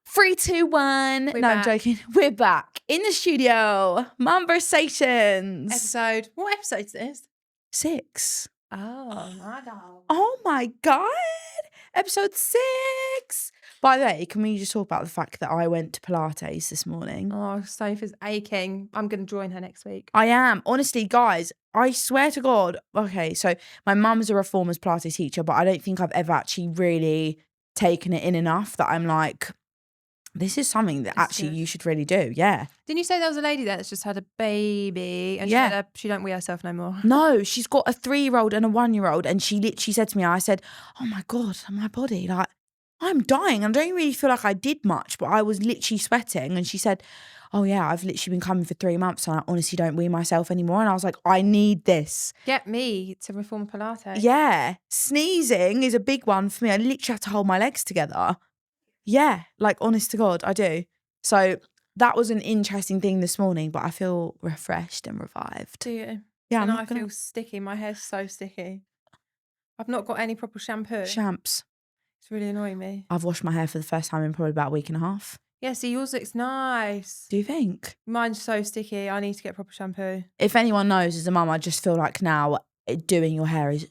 3, 2, 1. We're No, back. I'm joking. We're back in the studio. Mumversations. What episode is this? 6. Oh, my God. Oh my God. Episode 6. By the way, can we just talk about the fact that I went to Pilates this morning? Oh, Sophie's aching. I'm going to join her next week. I am. Honestly, guys, I swear to God. Okay, so my mum's a Reformers Pilates teacher, but I don't think I've ever actually really taken it in enough that I'm like, this is something that actually you should really do. Yeah. Didn't you say there was a lady there that's just had a baby and she don't weigh herself no more? No, she's got a 3-year-old and a 1-year-old, and she literally said to me, I said, oh my God, my body, like, I'm dying. I don't really feel like I did much, but I was literally sweating. And she said, oh yeah, I've literally been coming for 3 months and I honestly don't weigh myself anymore. And I was like, I need this. Get me to reform Pilates. Yeah. Sneezing is a big one for me. I literally have to hold my legs together. Yeah, like honest to God, I do. So that was an interesting thing this morning, but I feel refreshed and revived. Do you? Yeah, and I feel sticky. My hair's so sticky. I've not got any proper shampoo. Shamps. It's really annoying me. I've washed my hair for the first time in probably about a week and a half. Yeah, see, yours looks nice. Do you think? Mine's so sticky. I need to get proper shampoo. If anyone knows as a mum, I just feel like now doing your hair is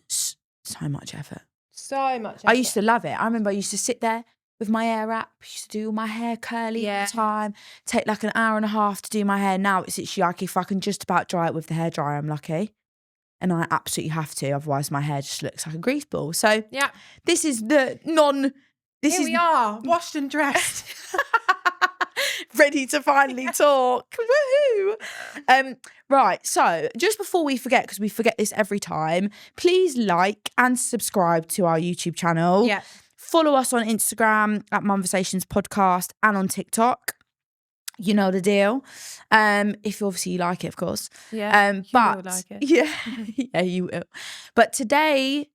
so much effort. So much effort. I used to love it. I remember I used to sit there with my hair wrap, used to do my hair curly all the time, take like an hour and a half to do my hair. Now it's literally like if I can just about dry it with the hairdryer, I'm lucky. And I absolutely have to, otherwise my hair just looks like a grease ball. So yeah, this is the Here we are, washed and dressed. Ready to finally talk. Woohoo! Right, so just before we forget, because we forget this every time, please like and subscribe to our YouTube channel. Yeah. Follow us on Instagram at Mumversations Podcast and on TikTok. You know the deal. If obviously you like it, of course. Yeah. But you will like it. Yeah, yeah, you will. But today,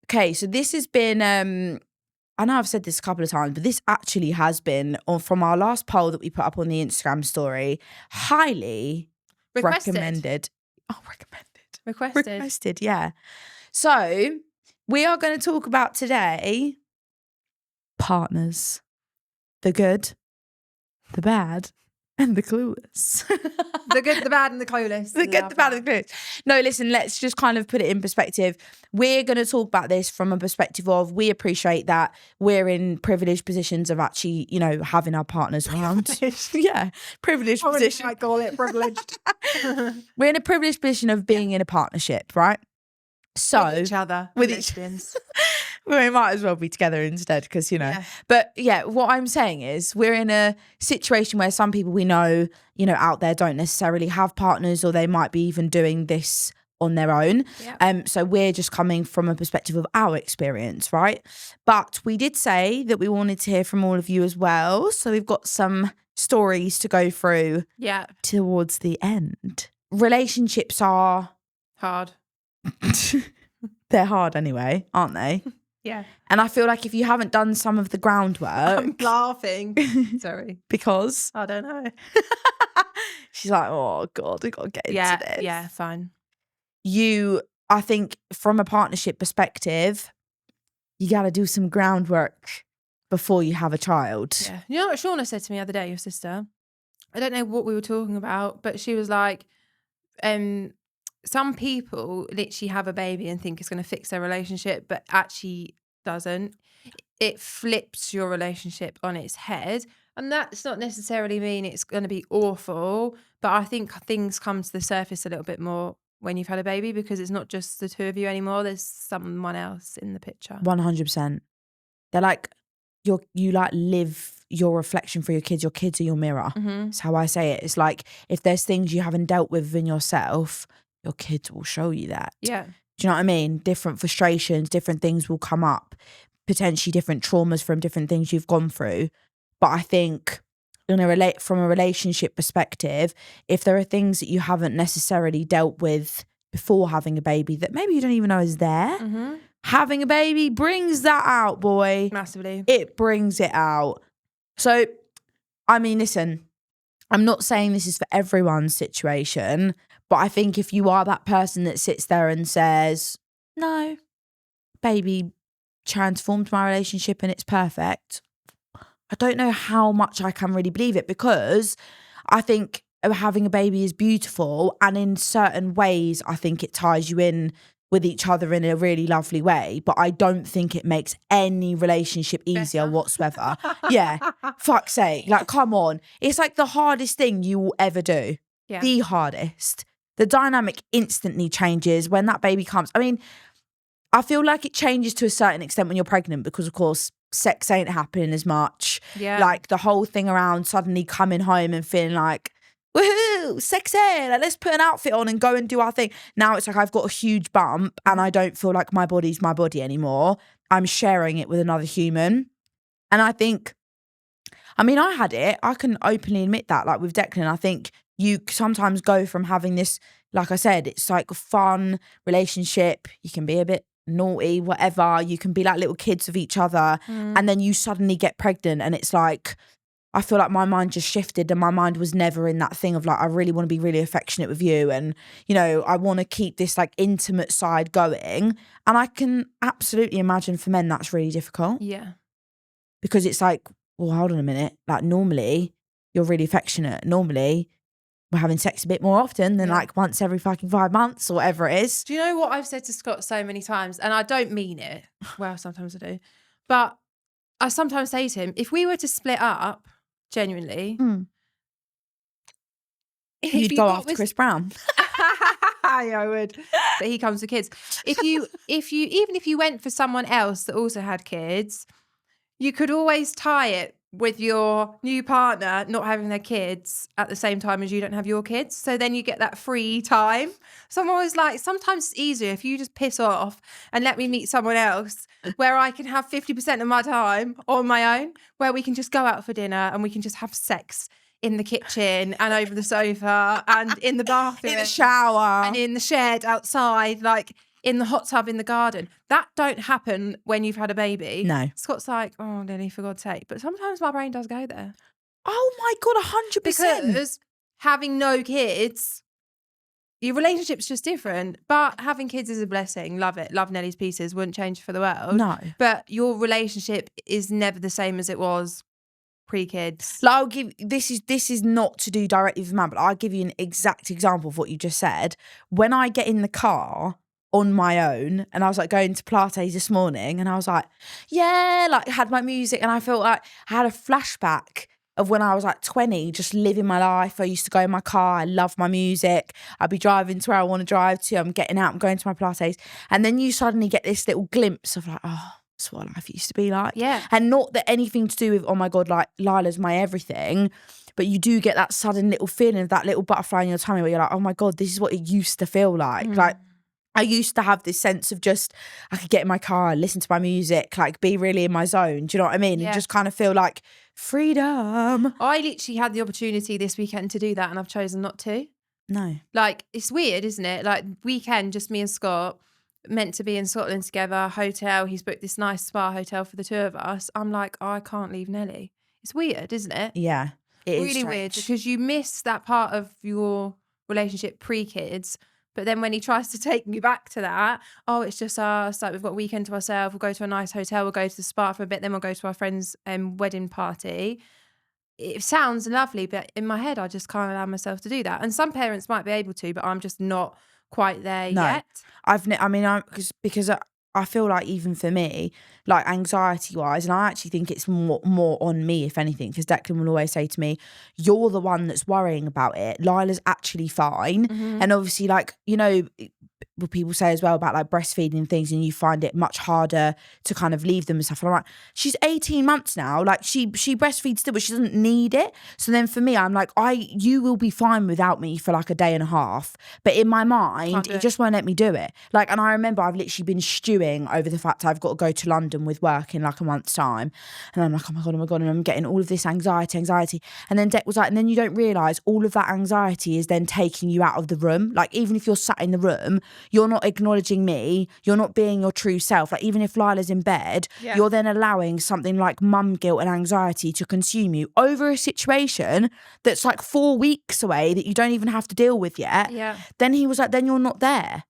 okay, so this has been I know I've said this a couple of times, but this actually has been from our last poll that we put up on the Instagram story, highly recommended. Oh, Requested, yeah. So we are going to talk about today partners, the good, the bad, and the clueless. The good, the bad, and the clueless. The good, the bad, and the clueless. No, listen, let's just kind of put it in perspective. We're going to talk about this from a perspective of, we appreciate that we're in privileged positions of actually, you know, having our partners around. Yeah, privileged position. I call it privileged. We're in a privileged position of being in a partnership, right? So with each other. With each we might as well be together instead, because, you know. Yeah. But yeah, what I'm saying is we're in a situation where some people we know, you know, out there don't necessarily have partners, or they might be even doing this on their own. Yep. So we're just coming from a perspective of our experience, right? But we did say that we wanted to hear from all of you as well. So we've got some stories to go through towards the end. Relationships are hard. They're hard anyway, aren't they? Yeah. And I feel like if you haven't done some of the groundwork... I'm laughing. Sorry. Because? I don't know. She's like, oh God, we got to get into this. Yeah, fine. I think from a partnership perspective, you got to do some groundwork before you have a child. Yeah. You know what Shauna said to me the other day, your sister? I don't know what we were talking about, but she was like, some people literally have a baby and think it's going to fix their relationship, but actually doesn't. It flips your relationship on its head. And that's not necessarily mean it's going to be awful, but I think things come to the surface a little bit more when you've had a baby, because it's not just the two of you anymore. There's someone else in the picture. 100%. They're like, you like live your reflection for your kids. Your kids are your mirror. Mm-hmm. That's how I say it. It's like, if there's things you haven't dealt with in yourself, your kids will show you that. Yeah. Do you know what I mean? Different frustrations, different things will come up, potentially different traumas from different things you've gone through. But I think from a relationship perspective, if there are things that you haven't necessarily dealt with before having a baby that maybe you don't even know is there, having a baby brings that out, boy. Massively. It brings it out. So, I mean, listen, I'm not saying this is for everyone's situation, but I think if you are that person that sits there and says, no, baby transformed my relationship and it's perfect, I don't know how much I can really believe it, because I think having a baby is beautiful, and in certain ways I think it ties you in with each other in a really lovely way, but I don't think it makes any relationship easier whatsoever. Yeah, fuck's sake, like, come on. It's like the hardest thing you will ever do. Yeah. The hardest. The dynamic instantly changes when that baby comes. I mean, I feel like it changes to a certain extent when you're pregnant, because of course sex ain't happening as much. Yeah. Like the whole thing around suddenly coming home and feeling like, woohoo, sexy, like let's put an outfit on and go and do our thing. Now it's like I've got a huge bump and I don't feel like my body's my body anymore. I'm sharing it with another human. And I think, I mean, I had it. I can openly admit that, like with Declan, I think you sometimes go from having this, like I said, it's like a fun relationship. You can be a bit naughty, whatever. You can be like little kids with each other. And then you suddenly get pregnant and it's like, I feel like my mind just shifted, and my mind was never in that thing of like, I really want to be really affectionate with you. And, you know, I want to keep this like intimate side going. And I can absolutely imagine for men that's really difficult. Yeah. Because it's like, well, hold on a minute. Like normally you're really affectionate. Normally we're having sex a bit more often than like once every fucking 5 months or whatever it is. Do you know what I've said to Scott so many times? And I don't mean it. Well, sometimes I do. But I sometimes say to him, if we were to split up, genuinely, if You'd you go got after Chris Brown. Yeah, I would. But he comes with kids. Even if you went for someone else that also had kids, you could always tie it with your new partner not having their kids at the same time as you don't have your kids. So then you get that free time. So I'm always like, sometimes it's easier if you just piss off and let me meet someone else where I can have 50% of my time on my own, where we can just go out for dinner and we can just have sex in the kitchen and over the sofa and in the bathroom. In the shower. And in the shed outside, like in the hot tub in the garden. That don't happen when you've had a baby. No. Scott's like, oh, Lily, for God's sake. But sometimes my brain does go there. Oh my God, 100%. Because having no kids, your relationship's just different. But having kids is a blessing. Love it. Love Nelly's pieces. Wouldn't change it for the world. No. But your relationship is never the same as it was pre-kids. Like I'll give, this is not to do directly with man, but I'll give you an exact example of what you just said. When I get in the car on my own, and I was like going to Pilates this morning, and I was like, yeah, like had my music, and I felt like I had a flashback of when I was like 20, just living my life. I used to go in my car, I love my music, I'd be driving to where I want to drive to, I'm getting out, I'm going to my Pilates, and then you suddenly get this little glimpse of like, oh, that's what life used to be like. Yeah. And not that anything to do with, oh my God, like Lila's my everything, but you do get that sudden little feeling of that little butterfly in your tummy where you're like, oh my God, this is what it used to feel like. Like I used to have this sense of just, I could get in my car, listen to my music, like be really in my zone. Do you know what I mean? Yeah. And just kind of feel like freedom. I literally had the opportunity this weekend to do that and I've chosen not to. No. Like, it's weird, isn't it? Like, weekend, just me and Scott, meant to be in Scotland together, hotel. He's booked this nice spa hotel for the two of us. I'm like, oh, I can't leave Nelly. It's weird, isn't it? Yeah. It is really strange. weird because you miss that part of your relationship pre-kids. But then when he tries to take me back to that, oh, it's just us. Like, we've got a weekend to ourselves. We'll go to a nice hotel. We'll go to the spa for a bit. Then we'll go to our friend's wedding party. It sounds lovely, but in my head, I just can't allow myself to do that. And some parents might be able to, but I'm just not quite there yet. Because I feel like even for me, like anxiety wise, and I actually think it's more on me, if anything, because Declan will always say to me, you're the one that's worrying about it. Lila's actually fine. And obviously, like, you know, what people say as well about like breastfeeding and things, and you find it much harder to kind of leave them and stuff. And I'm like, she's 18 months now, like she breastfeeds still, but she doesn't need it. So then for me, I'm like, you will be fine without me for like a day and a half, but in my mind it just won't let me do it. Like, and I remember I've literally been stewing over the fact I've got to go to London with work in like a month's time, and I'm like, oh my God, and I'm getting all of this anxiety. And then Dec was like, and then you don't realise all of that anxiety is then taking you out of the room. Like, even if you're sat in the room, you're not acknowledging me, you're not being your true self. Like, even if Lila's in bed, you're then allowing something like mum guilt and anxiety to consume you over a situation that's like 4 weeks away that you don't even have to deal with yet. Yeah. Then he was like, then you're not there.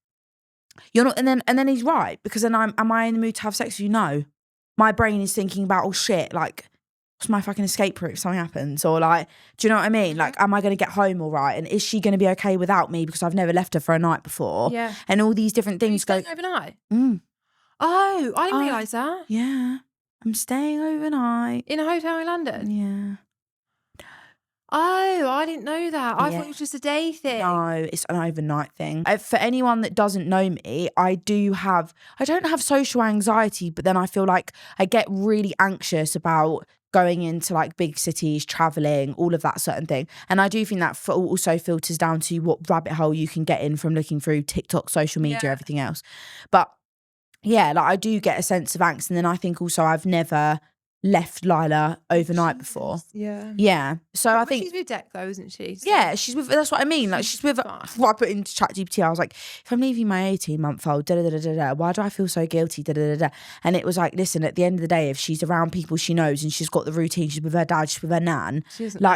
You're not, and then he's right, because then am I in the mood to have sex with you? No. My brain is thinking about, oh shit, like, what's my fucking escape route if something happens? Or like, do you know what I mean? Like, am I going to get home all right? And is she going to be okay without me because I've never left her for a night before? Yeah. And all these different things Are you staying overnight? Mm. Oh, I didn't realise that. Yeah. I'm staying overnight. In a hotel in London? Yeah. Oh, I didn't know that. I Yeah. thought it was just a day thing. No, it's an overnight thing. For anyone that doesn't know me, I don't have social anxiety, but then I feel like I get really anxious about going into like big cities, traveling, all of that certain thing. And I do think that also filters down to what rabbit hole you can get in from looking through TikTok, social media, everything else. But yeah, like I do get a sense of angst. And then I think also I've never left Lila overnight before. Yeah. Yeah. So I think she's with Deck though, isn't she? So yeah, she's with, that's what I mean. Like she's with what I put into ChatGPT. I was like, if I'm leaving my 18-month-old, why do I feel so guilty? And it was like, listen, at the end of the day, if she's around people she knows and she's got the routine, she's with her dad, she's with her nan,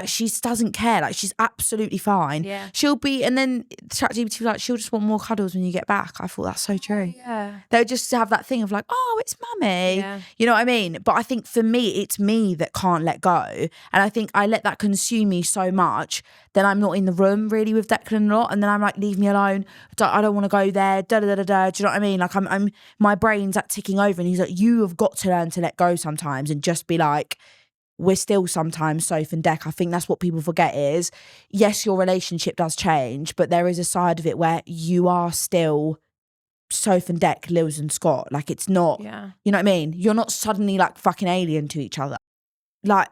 she doesn't care. Like she's absolutely fine. Yeah. She'll be, and then ChatGPT was like, she'll just want more cuddles when you get back. I thought that's so true. Yeah. They'll just have that thing of like, oh, it's mummy. Yeah. You know what I mean? But I think for me, it's me that can't let go. And I think I let that consume me so much, then I'm not in the room really with Declan a lot. And then I'm like, leave me alone. I don't want to go there. Do you know what I mean? Like I'm my brain's at ticking over. And he's like, you have got to learn to let go sometimes and just be like, we're still sometimes Soph and Deck. I think that's what people forget is, yes, your relationship does change, but there is a side of it where you are still Soph and Deck, Lils and Scott. Like it's not, you know what I mean? You're not suddenly like fucking alien to each other. Like,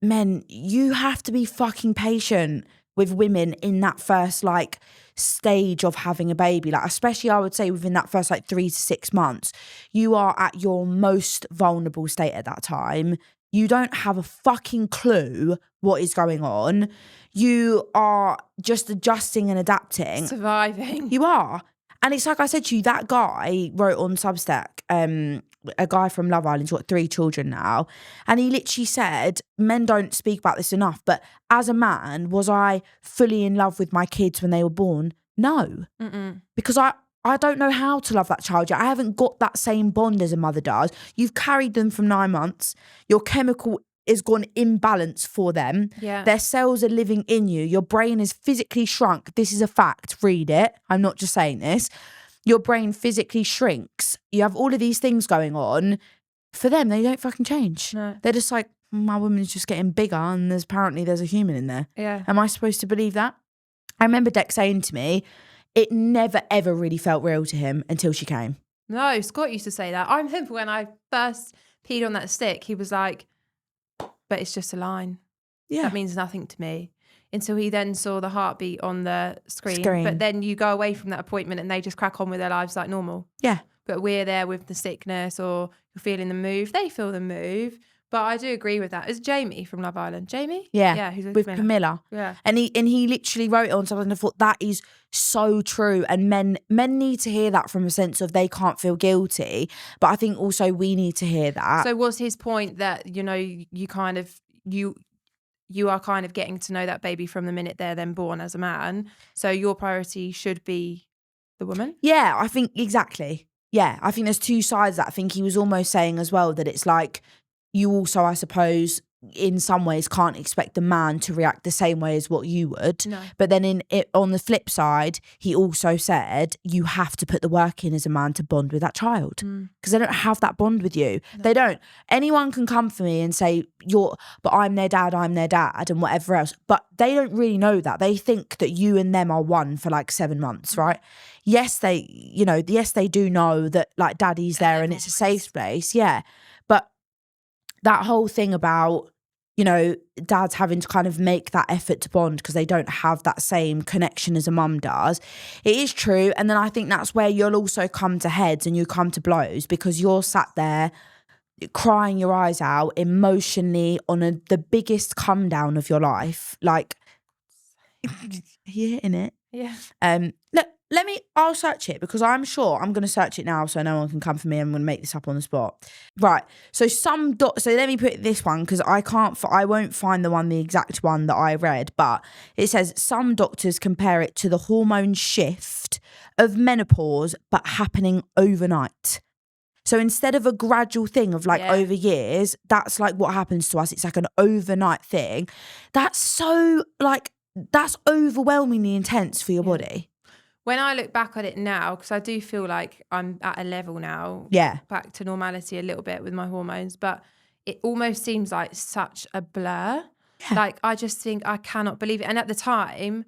men, you have to be fucking patient with women in that first like stage of having a baby. Like, especially I would say within that first like 3 to 6 months, you are at your most vulnerable state at that time. You don't have a fucking clue what is going on. You are just adjusting and adapting. Surviving. You are. And it's like I said to you, that guy wrote on Substack, a guy from Love Island, he's got 3 children now. And he literally said, men don't speak about this enough, but as a man, was I fully in love with my kids when they were born? No. Because I don't know how to love that child yet. I haven't got that same bond as a mother does. You've carried them from 9 months. Your chemical is gone imbalance for them. Yeah. Their cells are living in you. Your brain is physically shrunk. This is a fact. Read it. I'm not just saying this. Your brain physically shrinks. You have all of these things going on. For them, they don't fucking change. No. They're just like, my woman's just getting bigger and there's a human in there. Yeah. Am I supposed to believe that? I remember Deck saying to me, it never ever really felt real to him until she came. No, Scott used to say that. I remember when I first peed on that stick, he was like, but it's just a line. Yeah. That means nothing to me. Until he then saw the heartbeat on the screen. But then you go away from that appointment and they just crack on with their lives like normal. Yeah. But we're there with the sickness or you're feeling the move. They feel the move. But I do agree with that. It's Jamie from Love Island. Jamie? Yeah. Yeah, who's with Camilla. Yeah. And he literally wrote it on something and I thought that is so true. And men need to hear that from a sense of they can't feel guilty. But I think also we need to hear that. So was his point that, you know, you kind of you are kind of getting to know that baby from the minute they're then born as a man. So your priority should be the woman? Yeah, I think exactly. Yeah, I think there's 2 sides of that. I think he was almost saying as well that it's like you also, I suppose, in some ways can't expect the man to react the same way as what you would. No. But then on the flip side, he also said you have to put the work in as a man to bond with that child because they don't have that bond with you. No. They don't. Anyone can come for me and say, but I'm their dad and whatever else. But they don't really know that. They think that you and them are one for like 7 months, right? Yes, they do know that like daddy's there and it's a safe place. Yeah. But that whole thing about, you know, dads having to kind of make that effort to bond because they don't have that same connection as a mum does. It is true. And then I think that's where you'll also come to heads and you come to blows because you're sat there crying your eyes out emotionally on the biggest come down of your life. Like, you're hitting it. Yeah. I'll search it because I'm sure I'm going to search it now so no one can come for me. I'm going to make this up on the spot. Right. So so let me put this one because I won't find the exact one that I read, but it says some doctors compare it to the hormone shift of menopause, but happening overnight. So instead of a gradual thing of like over years, that's like what happens to us. It's like an overnight thing. That's so like, that's overwhelmingly intense for your body. When I look back at it now, because I do feel like I'm at a level now, back to normality a little bit with my hormones, but it almost seems like such a blur. Yeah. Like, I just think I cannot believe it. And at the time,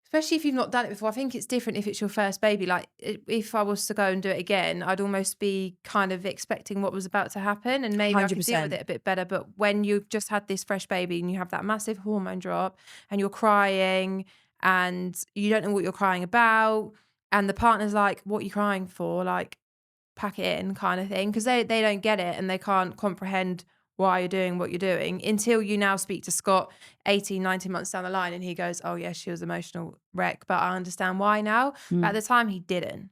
especially if you've not done it before, I think it's different if it's your first baby. Like, if I was to go and do it again, I'd almost be kind of expecting what was about to happen, and maybe 100%. I could deal with it a bit better. But when you've just had this fresh baby and you have that massive hormone drop and you're crying and you don't know what you're crying about, and the partner's like, what are you crying for? Like, pack it in kind of thing. Because they don't get it and they can't comprehend why you're doing what you're doing until you now speak to Scott 18, 19 months down the line and he goes, oh yeah, she was emotional wreck, but I understand why now. But at the time he didn't.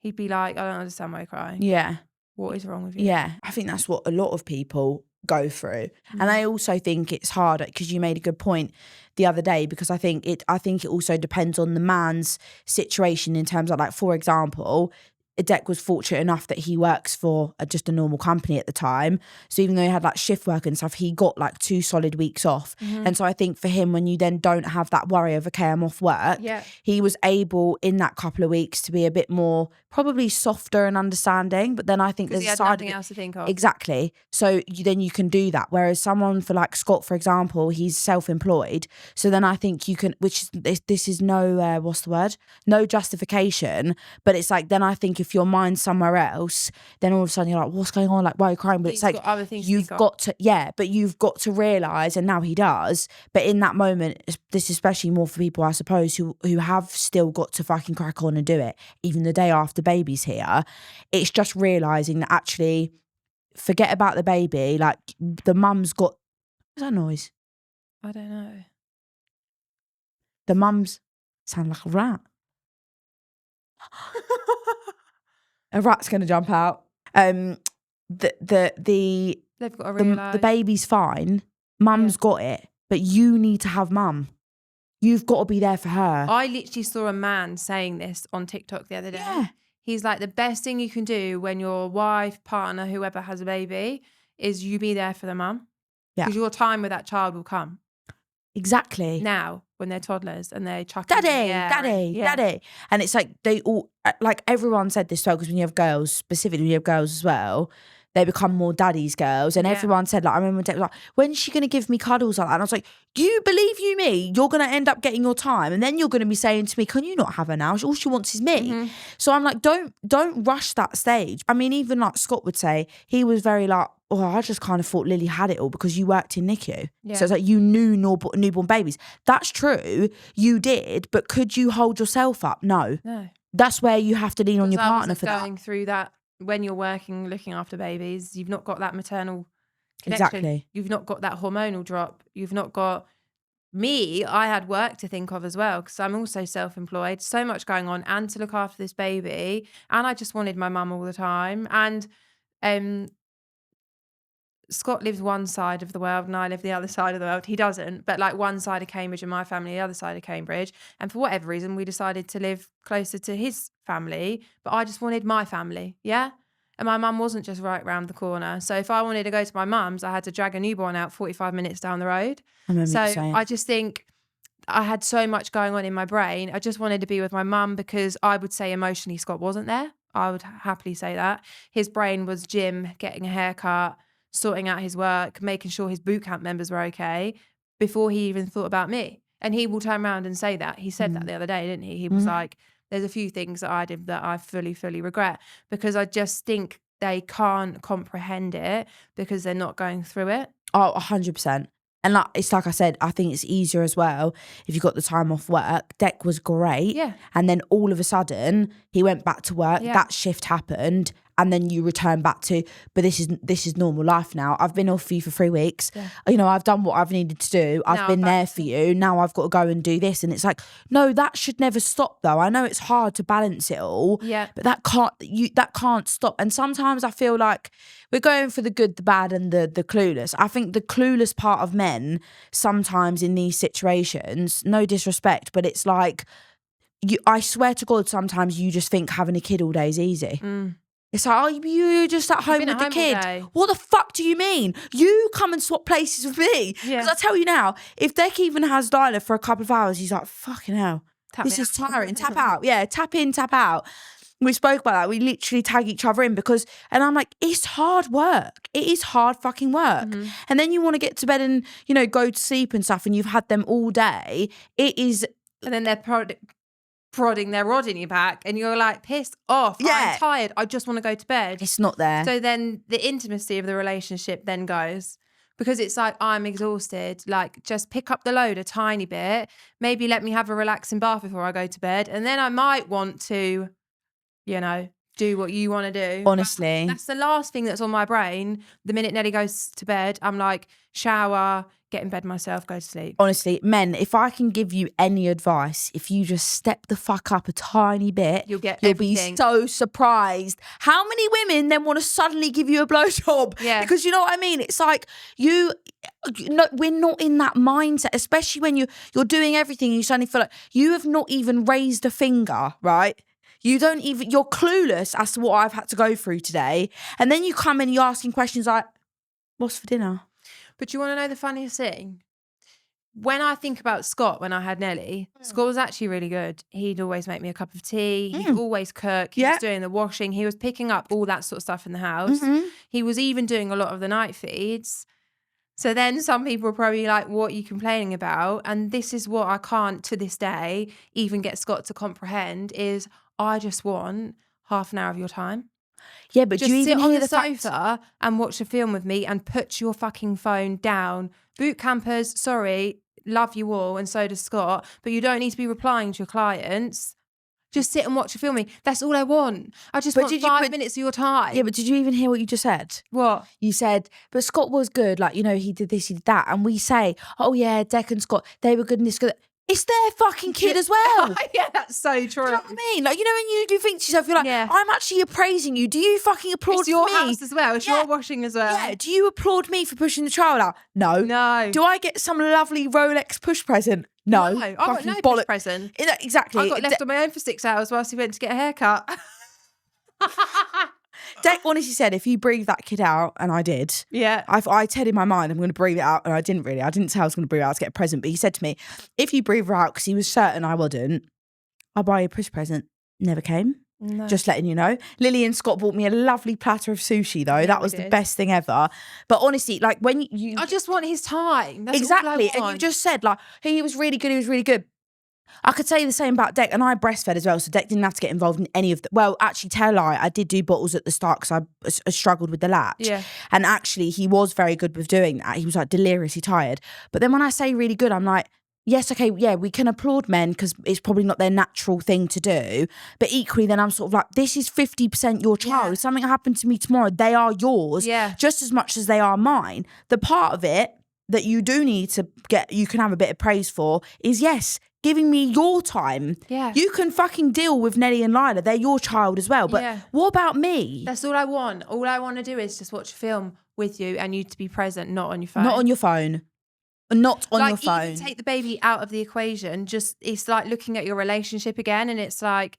He'd be like, I don't understand why you're crying. Yeah. What is wrong with you? Yeah. I think that's what a lot of people go through. And I also think it's harder, because you made a good point the other day, because I think it also depends on the man's situation in terms of, like, for example, Dec was fortunate enough that he works for just a normal company at the time. So even though he had like shift work and stuff, he got like 2 solid weeks off. And so I think for him, when you then don't have that worry of, okay, I'm off work, he was able in that couple of weeks to be a bit more probably softer and understanding. But then I think there's a side nothing else to think of. Exactly. So then you can do that. Whereas someone for like Scott, for example, he's self-employed. So then I think you can, which this is no, what's the word? No justification. But it's like, then I think if your mind's somewhere else, then all of a sudden you're like, what's going on? Like, why are you crying? But it's like, other things you've got to, but you've got to realise, and now he does, but in that moment, this is especially more for people, I suppose, who have still got to fucking crack on and do it, even the day after baby's here. It's just realising that actually, forget about the baby, like, the mum's got, what's that noise? I don't know. The mum's sound like a rat. A rat's gonna jump out. They've got to realise the baby's fine. Mum's got it, but you need to have mum. You've got to be there for her. I literally saw a man saying this on TikTok the other day. Yeah. He's like, the best thing you can do when your wife, partner, whoever has a baby, is you be there for the mum. Because your time with that child will come. Exactly. Now, when they're toddlers and they're chucking daddy. And it's like, they all, like, everyone said this as well, because when you have girls, specifically when you have girls as well, they become more daddy's girls. And everyone said, like, I remember Dec was like, when's she going to give me cuddles like that? And I was like, you believe you me, you're going to end up getting your time. And then you're going to be saying to me, can you not have her now? All she wants is me. So I'm like, don't rush that stage. I mean, even like Scott would say, he was very like, oh, I just kind of thought Lily had it all because you worked in NICU. Yeah. So it's like, you knew newborn babies. That's true, you did, but could you hold yourself up? No. That's where you have to lean on your partner for that. Going through that when you're working, looking after babies, you've not got that maternal connection. Exactly. You've not got that hormonal drop. You've not got me. I had work to think of as well, because I'm also self-employed, so much going on, and to look after this baby. And I just wanted my mum all the time. And Scott lives one side of the world and I live the other side of the world. He doesn't, but like one side of Cambridge and my family, the other side of Cambridge. And for whatever reason, we decided to live closer to his family, but I just wanted my family, yeah? And my mum wasn't just right round the corner. So if I wanted to go to my mum's, I had to drag a newborn out 45 minutes down the road. So I just think I had so much going on in my brain. I just wanted to be with my mum, because I would say emotionally Scott wasn't there. I would happily say that. His brain was gym, getting a haircut, sorting out his work, making sure his boot camp members were okay, before he even thought about me. And he will turn around and say that. He said that the other day, didn't he? He was like, there's a few things that I did that I fully, fully regret, because I just think they can't comprehend it because they're not going through it. Oh, 100%. And like, it's like I said, I think it's easier as well if you got the time off work. Dec was great. Yeah. And then all of a sudden he went back to work. Yeah. That shift happened. And then you return back to, but this is normal life now. I've been off for you for 3 weeks. Yeah. You know, I've done what I've needed to do. I've been there for you. Now I've got to go and do this. And it's like, no, that should never stop though. I know it's hard to balance it all. Yeah. But that can't stop. And sometimes I feel like we're going for the good, the bad, and the clueless. I think the clueless part of men sometimes in these situations, no disrespect, but it's like, I swear to God, sometimes you just think having a kid all day is easy. It's like, oh, you're just at home been with at the home all kid. day. What the fuck do you mean? You come and swap places with me. Yeah. Because I tell you now, if Deck even has Dyla for a couple of hours, he's like, fucking hell. Tap This me is out. tiring. Tap out. Yeah, tap in, tap out. We spoke about that. We literally tag each other in because, and I'm like, it's hard work. It is hard fucking work. Mm-hmm. And then you want to get to bed and, you know, go to sleep and stuff, and you've had them all day. It is. And then they're prodding their rod in your back, and you're like pissed off. Yeah. I'm tired. I just want to go to bed. It's not there. So then the intimacy of the relationship then goes. Because it's like, I'm exhausted. Like, just pick up the load a tiny bit. Maybe let me have a relaxing bath before I go to bed. And then I might want to, you know, do what you want to do. Honestly. But that's the last thing that's on my brain. The minute Nelly goes to bed, I'm like, shower, get in bed myself, go to sleep. Honestly, men, if I can give you any advice, if you just step the fuck up a tiny bit, You'll be everything. so surprised. How many women then want to suddenly give you a blowjob? Yeah. Because you know what I mean? It's like we're not in that mindset, especially when you're doing everything and you suddenly feel like you have not even raised a finger, right? You're clueless as to what I've had to go through today. And then you come and you're asking questions like, what's for dinner? But you want to know the funniest thing? When I think about Scott, when I had Nelly, Scott was actually really good. He'd always make me a cup of tea. He'd always cook. He was doing the washing. He was picking up all that sort of stuff in the house. He was even doing a lot of the night feeds. So then some people are probably like, what are you complaining about? And this is what I can't, to this day, even get Scott to comprehend is I just want half an hour of your time. Yeah, but just do you sit even on hear the fact- sofa and watch a film with me and put your fucking phone down. Boot campers, sorry, love you all, and so does Scott, but you don't need to be replying to your clients. Just sit and watch a film with me. That's all I want. I just want 5 minutes of your time. Yeah, but did you even hear what you just said? What? You said, but Scott was good. Like, you know, he did this, he did that. And we say, oh yeah, Deck and Scott, they were good in this, good. It's their fucking kid as well. Yeah, that's so true. Do you know what I mean? Like, you know, when you think to yourself, you're like, Yeah. I'm actually appraising you. Do you fucking applaud It's your me? house as well. It's your washing as well. Yeah. Do you applaud me for pushing the child out? No. No. Do I get some lovely Rolex push present? No. I got no push present. Exactly. I got left on my own for 6 hours whilst he went to get a haircut. Deck honestly said, if you breathe that kid out, and I did. Yeah. I said in my mind, I'm going to breathe it out, and I didn't really. I didn't say I was going to breathe it out to get a present, but he said to me, if you breathe her out, because he was certain I wouldn't, I'll buy you a push present. Never came. No. Just letting you know. Lily and Scott bought me a lovely platter of sushi, though. Yeah, that was the best thing ever. But honestly, like when you... I just want his time. That's exactly. all I want. And you just said, like, he was really good, he was really good. I could say the same about Deck, and I breastfed as well, so Deck didn't have to get involved in any of the... Well, actually, tell a lie, I did do bottles at the start because I struggled with the latch. Yeah. And actually, he was very good with doing that. He was like deliriously tired. But then when I say really good, I'm like, yes, okay, yeah, we can applaud men because it's probably not their natural thing to do. But equally, then I'm sort of like, this is 50% your child. Yeah. If something happened to me tomorrow, they are yours just as much as they are mine. The part of it that you do need to get, you can have a bit of praise for is, yes, giving me your time. Yeah. You can fucking deal with Nelly and Lila. They're your child as well. But what about me? That's all I want. All I want to do is just watch a film with you and you to be present, not on your phone. Not on your phone. Not on your phone. Even take the baby out of the equation. Just, it's like looking at your relationship again, and it's like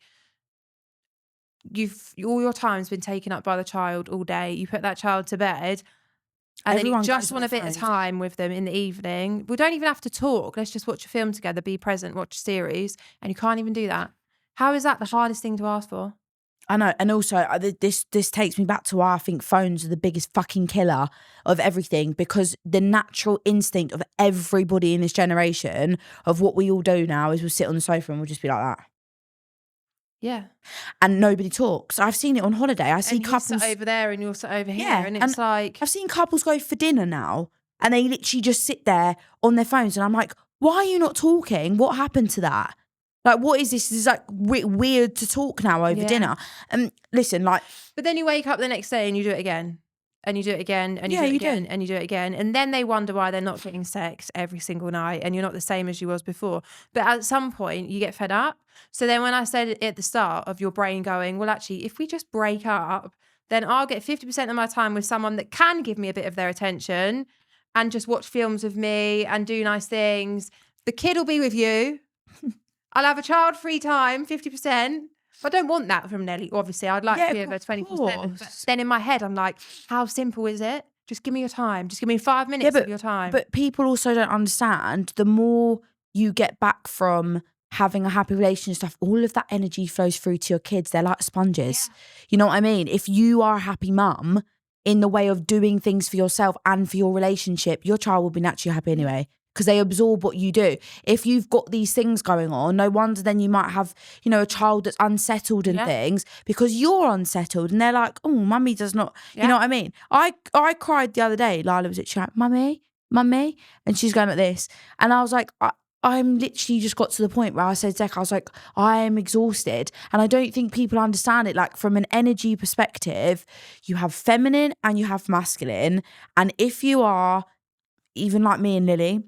all your time's been taken up by the child all day. You put that child to bed, and Everyone then you just goes want a on their bit of phones. time with them in the evening. We don't even have to talk. Let's just watch a film together, be present, watch a series, and you can't even do that. How is that the hardest thing to ask for? I know, and also this takes me back to why I think phones are the biggest fucking killer of everything, because the natural instinct of everybody in this generation of what we all do now is we'll sit on the sofa and we'll just be like that. Yeah. And nobody talks. I've seen it on holiday. I see and couples you sit over there and you're sit over here, Yeah, and it's and like I've seen couples go for dinner now and they literally just sit there on their phones, and I'm like, why are you not talking? What happened to that? Like, what is this? This is like weird to talk now over dinner. And listen, like... But then you wake up the next day and you do it again. And you do it again, and you do it again, and you do it again. And then they wonder why they're not getting sex every single night and you're not the same as you was before. But at some point, you get fed up. So then when I said at the start of your brain going, well, actually, if we just break up, then I'll get 50% of my time with someone that can give me a bit of their attention and just watch films with me and do nice things. The kid will be with you. I'll have a child-free time, 50%. I don't want that from Nelly. Obviously, I'd like to be over 24/7. But then in my head, I'm like, how simple is it? Just give me your time. Just give me 5 minutes of your time. But people also don't understand, the more you get back from having a happy relationship and stuff, all of that energy flows through to your kids. They're like sponges. Yeah. You know what I mean? If you are a happy mum in the way of doing things for yourself and for your relationship, your child will be naturally happy anyway, because they absorb what you do. If you've got these things going on, no wonder then you might have, you know, a child that's unsettled and things, because you're unsettled and they're like, oh, mummy does not, you know what I mean? I cried the other day. Lila was like, mummy, and she's going like this. And I was like, I'm literally just got to the point where I said, Zek, I was like, I am exhausted. And I don't think people understand it. Like, from an energy perspective, you have feminine and you have masculine. And if you are, even like me and Lily,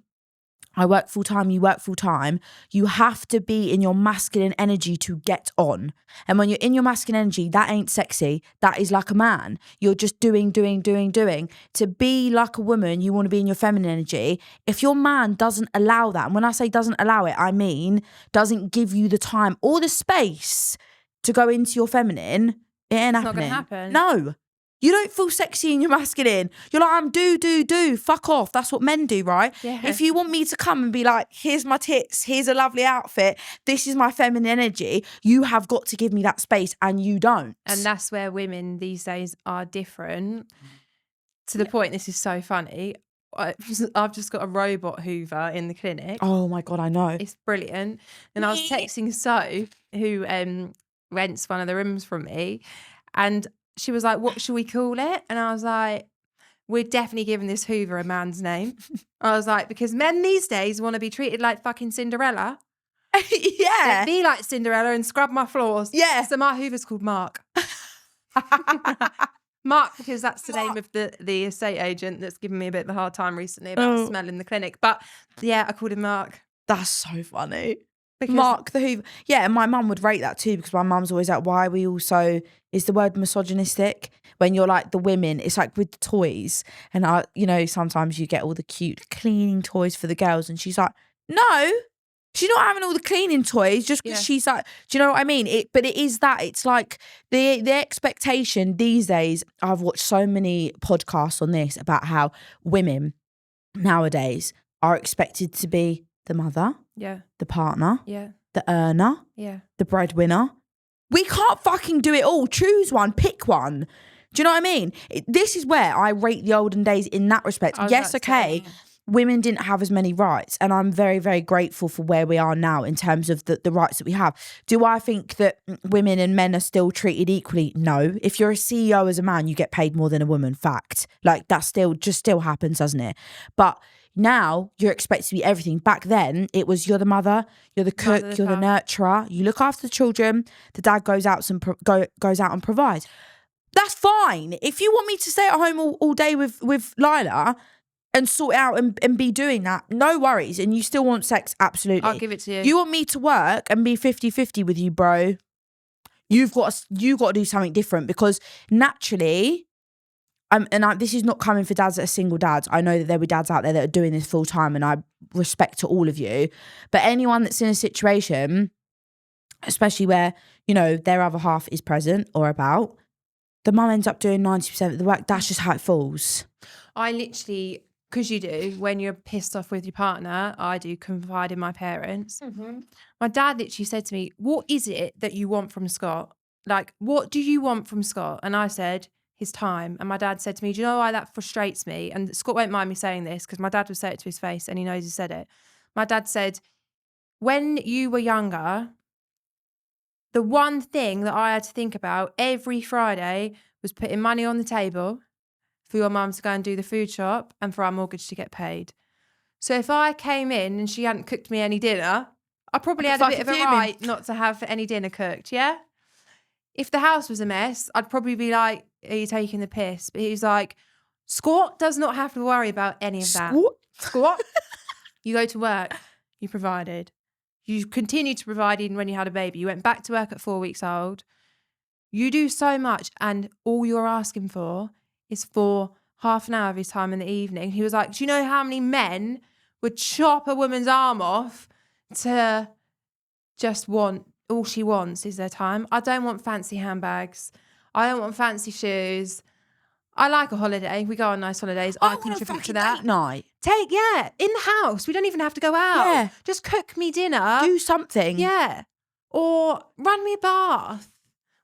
I work full time, you work full time, you have to be in your masculine energy to get on. And when you're in your masculine energy, that ain't sexy. That is like a man. You're just doing. To be like a woman, you want to be in your feminine energy. If your man doesn't allow that, and when I say doesn't allow it, I mean doesn't give you the time or the space to go into your feminine, it ain't happening. It's not going to happen. No. You don't feel sexy in your masculine. You're like, I'm do. Fuck off. That's what men do, right? Yeah. If you want me to come and be like, here's my tits, here's a lovely outfit, this is my feminine energy, you have got to give me that space, and you don't. And that's where women these days are different. To the point, this is so funny. I've just got a robot Hoover in the clinic. Oh my God, I know. It's brilliant. And I was texting So, who rents one of the rooms from me, and she was like, what should we call it? And I was like, we're definitely giving this Hoover a man's name. I was like, because men these days want to be treated like fucking Cinderella. Yeah. Be like Cinderella and scrub my floors. Yeah. So my Hoover's called Mark. Mark, because that's the name of the estate agent that's given me a bit of a hard time recently about the smell in the clinic. But yeah, I called him Mark. That's so funny. Because Mark the Hoover. Yeah, and my mum would rate that too, because my mum's always like, why are we also, is the word misogynistic? When you're like the women, it's like with the toys. And you know, sometimes you get all the cute cleaning toys for the girls, and she's like, no, she's not having all the cleaning toys just because she's like, do you know what I mean? But it is that, it's like the expectation these days. I've watched so many podcasts on this about how women nowadays are expected to be the mother, the partner, the earner, the breadwinner. We can't fucking do it all. Choose one, pick one. Do you know what I mean? This is where I rate the olden days in that respect. Yes, okay, women didn't have as many rights, and I'm very, very grateful for where we are now in terms of the rights that we have. Do I think that women and men are still treated equally? No. If you're a CEO as a man, you get paid more than a woman. Fact. Like, that still happens, doesn't it? But now you're expected to be everything. Back then, it was, you're the mother, you're the cook, you're the nurturer, you look after the children, the dad goes out and provides. That's fine. If you want me to stay at home all day with Lila and sort it out and be doing that, no worries. And you still want sex, absolutely. I'll give it to you. You want me to work and be 50-50 with you, bro, you've got to do something different, because naturally, this is not coming for dads that are single dads. I know that there will be dads out there that are doing this full time, and I respect to all of you. But anyone that's in a situation, especially where, you know, their other half is present or about, the mum ends up doing 90% of the work. That's just how it falls. I literally, because you do, when you're pissed off with your partner, I do confide in my parents. Mm-hmm. My dad literally said to me, what is it that you want from Scott? Like, what do you want from Scott? And I said, his time. And my dad said to me, do you know why that frustrates me? And Scott won't mind me saying this, because my dad would say it to his face and he knows he said it. My dad said, when you were younger, the one thing that I had to think about every Friday was putting money on the table for your mum to go and do the food shop and for our mortgage to get paid. So if I came in and she hadn't cooked me any dinner, I probably had a bit of a right not to have any dinner cooked, yeah? If the house was a mess, I'd probably be like, are you taking the piss? But he's like, Scott does not have to worry about any of that. Scott, you go to work, you provided. You continued to provide even when you had a baby. You went back to work at 4 weeks old. You do so much, and all you're asking for is for half an hour of his time in the evening. He was like, do you know how many men would chop a woman's arm off to just want all she wants is their time. I don't want fancy handbags. I don't want fancy shoes. I like a holiday. We go on nice holidays. I contribute to that. Date night. In the house. We don't even have to go out. Yeah. Just cook me dinner. Do something. Yeah. Or run me a bath.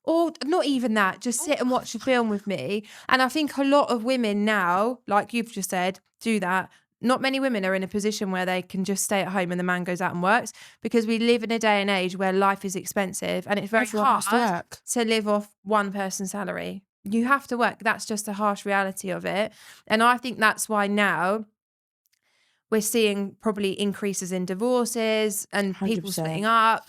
Or not even that, just sit and watch a film with me. And I think a lot of women now, like you've just said, do that. Not many women are in a position where they can just stay at home and the man goes out and works, because we live in a day and age where life is expensive and it's very hard to live off one person's salary. You have to work. That's just the harsh reality of it. And I think that's why now we're seeing probably increases in divorces and 100%. people splitting up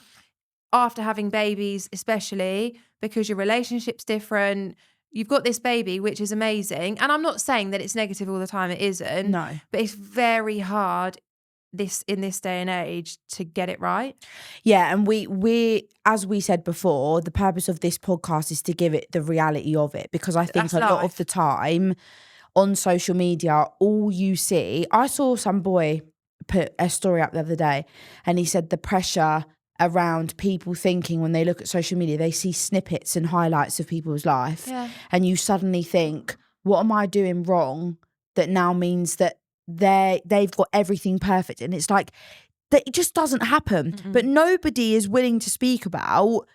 after having babies, especially because your relationship's different. You've got this baby, which is amazing. And I'm not saying that it's negative all the time. It isn't. No. But it's very hard in this day and age to get it right. Yeah, and we as we said before, the purpose of this podcast is to give it the reality of it, because I think a lot of the time on social media, all you see, I saw some boy put a story up the other day and he said the pressure around people thinking when they look at social media, they see snippets and highlights of people's life. Yeah. And you suddenly think, what am I doing wrong that now means that they've got everything perfect? And it's like, that it just doesn't happen. Mm-mm. But nobody is willing to speak about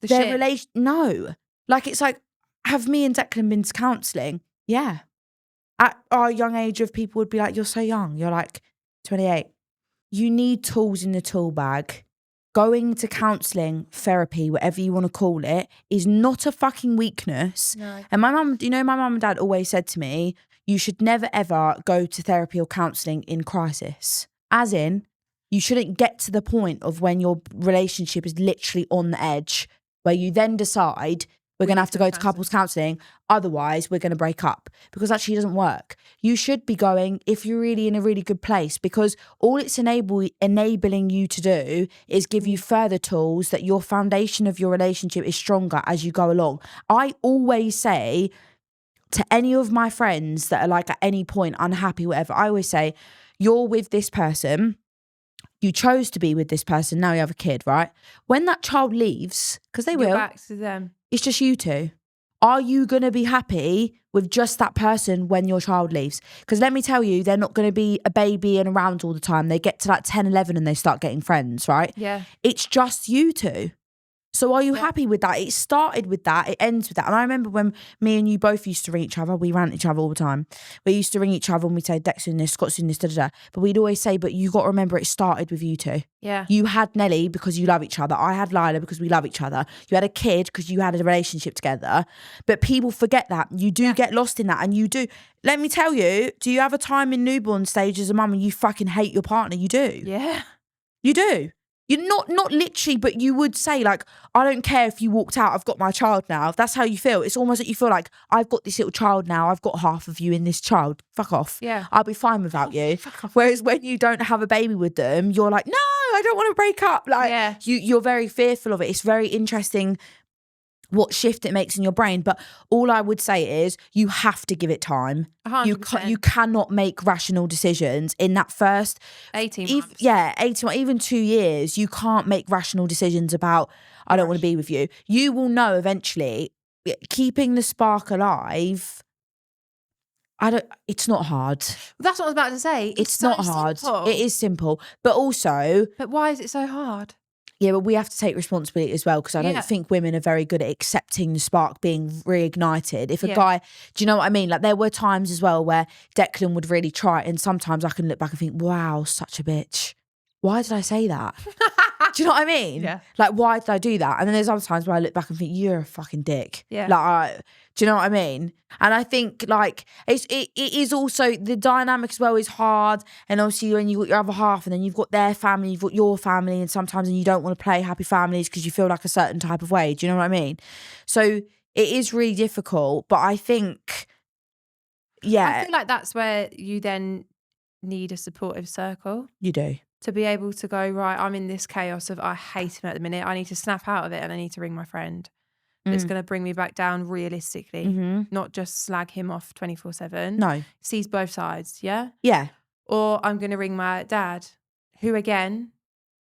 their relation. No. Like, it's like, have me and Declan been to counselling? Yeah. At our young age of people would be like, you're so young. You're like 28. You need tools in the tool bag. Going to counselling, therapy, whatever you want to call it, is not a fucking weakness. No. And my mum and dad always said to me, you should never ever go to therapy or counselling in crisis. As in, you shouldn't get to the point of when your relationship is literally on the edge, where you then decide we're going to have to go to couples counselling, otherwise we're going to break up, because actually it doesn't work. You should be going if you're really in a really good place, because all it's enabling you to do is give you further tools that your foundation of your relationship is stronger as you go along. I always say to any of my friends that are like at any point unhappy, whatever, I always say, you're with this person, you chose to be with this person, now you have a kid, right? When that child leaves, because they will, back to them. It's just you two. Are you going to be happy with just that person when your child leaves? Because let me tell you, they're not going to be a baby and around all the time. They get to like 10, 11 and they start getting friends, right? Yeah. It's just you two. So are you happy with that? It started with that. It ends with that. And I remember when me and you both used to ring each other. We ran each other all the time. We used to ring each other and we'd say, Dex in this, Scott's in this, da da da. But we'd always say, but you got to remember it started with you two. Yeah. You had Nelly because you love each other. I had Lila because we love each other. You had a kid because you had a relationship together. But people forget that. You do get lost in that. And you do. Let me tell you, do you have a time in newborn stage as a mum and you fucking hate your partner? You do. Yeah. You do. You're not literally, but you would say like, I don't care if you walked out, I've got my child now. If that's how you feel. It's almost like you feel like, I've got this little child now. I've got half of you in this child. Fuck off. Yeah. I'll be fine without you. Fuck off. Whereas when you don't have a baby with them, you're like, no, I don't want to break up. Like you're very fearful of it. It's very interesting what shift it makes in your brain. But all I would say is you have to give it time. 100%. You cannot make rational decisions in that first 18 months. 18 months, even 2 years. You can't make rational decisions about, I don't want to be with you. You will know eventually. Keeping the spark alive, it's not hard. That's what I was about to say. It's so not hard. simple. It is simple. But also, But why is it so hard? Yeah, but we have to take responsibility as well, because I don't think women are very good at accepting the spark being reignited. If a guy, do you know what I mean? Like there were times as well where Declan would really try, and sometimes I can look back and think, wow, such a bitch. Why did I say that? Do you know what I mean? Yeah. Like, why did I do that? And then there's other times where I look back and think, you're a fucking dick. Yeah. Like, do you know what I mean? And I think like it is also, the dynamic as well is hard. And obviously when you've got your other half and then you've got their family, you've got your family, and sometimes you don't want to play happy families because you feel like a certain type of way. Do you know what I mean? So it is really difficult. But I think, I feel like that's where you then need a supportive circle. You do. To be able to go, right, I'm in this chaos of I hate him at the minute. I need to snap out of it and I need to ring my friend. That's going to bring me back down realistically, not just slag him off 24/7. No. Sees both sides, yeah? Yeah. Or I'm going to ring my dad, who again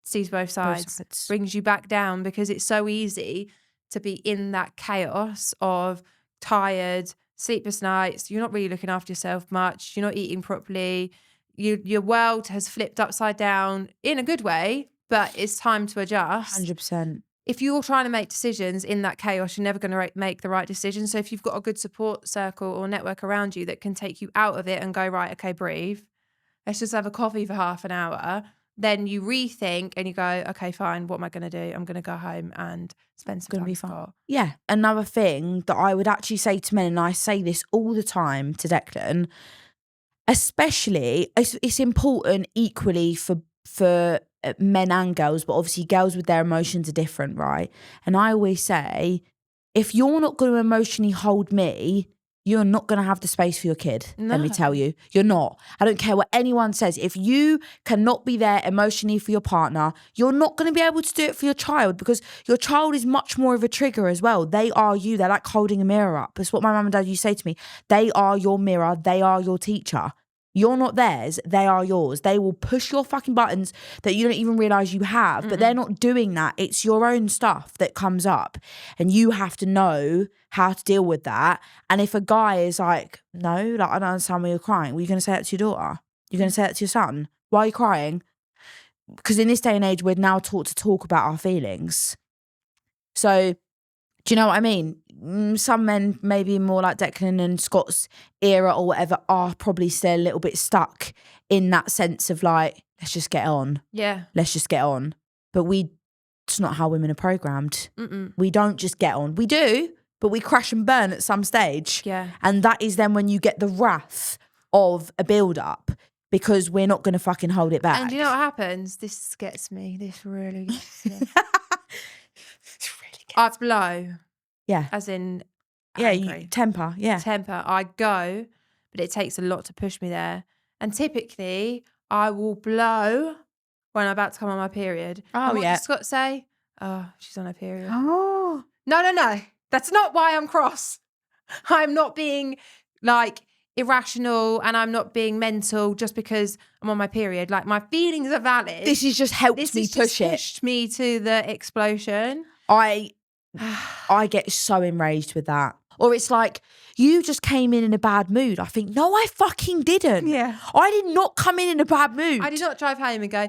sees both sides, brings you back down, because it's so easy to be in that chaos of tired, sleepless nights. You're not really looking after yourself much. You're not eating properly. Your world has flipped upside down in a good way, but it's time to adjust. 100%. If you're trying to make decisions in that chaos, you're never going to make the right decision. So if you've got a good support circle or network around you that can take you out of it and go, right, okay, breathe. Let's just have a coffee for half an hour. Then you rethink and you go, okay, fine, what am I going to do? I'm going to go home and spend some time with Scott. Yeah. Another thing that I would actually say to men, and I say this all the time to Declan, especially, it's important equally for men and girls, but obviously girls with their emotions are different, right? And I always say, if you're not going to emotionally hold me, you're not going to have the space for your kid. No. Let me tell you, you're not. I don't care what anyone says. If you cannot be there emotionally for your partner, you're not going to be able to do it for your child, because your child is much more of a trigger as well. They are you. They're like holding a mirror up. That's what my mum and dad used to say to me. They are your mirror. They are your teacher. You're not theirs, they are yours. They will push your fucking buttons that you don't even realise you have, but they're not doing that. It's your own stuff that comes up, and you have to know how to deal with that. And if a guy is like, no, like, I don't understand why you're crying, well, you're going to say that to your daughter? You're going to say that to your son? Why are you crying? Because in this day and age, we're now taught to talk about our feelings. So, do you know what I mean? Some men, maybe more like Declan and Scott's era or whatever, are probably still a little bit stuck in that sense of like, let's just get on. Yeah. Let's just get on. But it's not how women are programmed. We don't just get on. We do, but we crash and burn at some stage. Yeah. And that is then when you get the wrath of a build-up, because we're not going to fucking hold it back. And you know what happens? This gets me. This really gets me. I blow. Yeah. As in angry. Yeah, temper. Yeah. Temper. I go, but it takes a lot to push me there. And typically, I will blow when I'm about to come on my period. Oh, and what yeah. does Scott say? Oh, she's on her period. Oh. No. That's not why I'm cross. I'm not being like irrational, and I'm not being mental just because I'm on my period. Like, my feelings are valid. This has just helped me push it. Pushed me to the explosion. I get so enraged with that. Or it's like, you just came in a bad mood. I think, no, I fucking didn't. Yeah. I did not come in a bad mood. I did not drive home and go,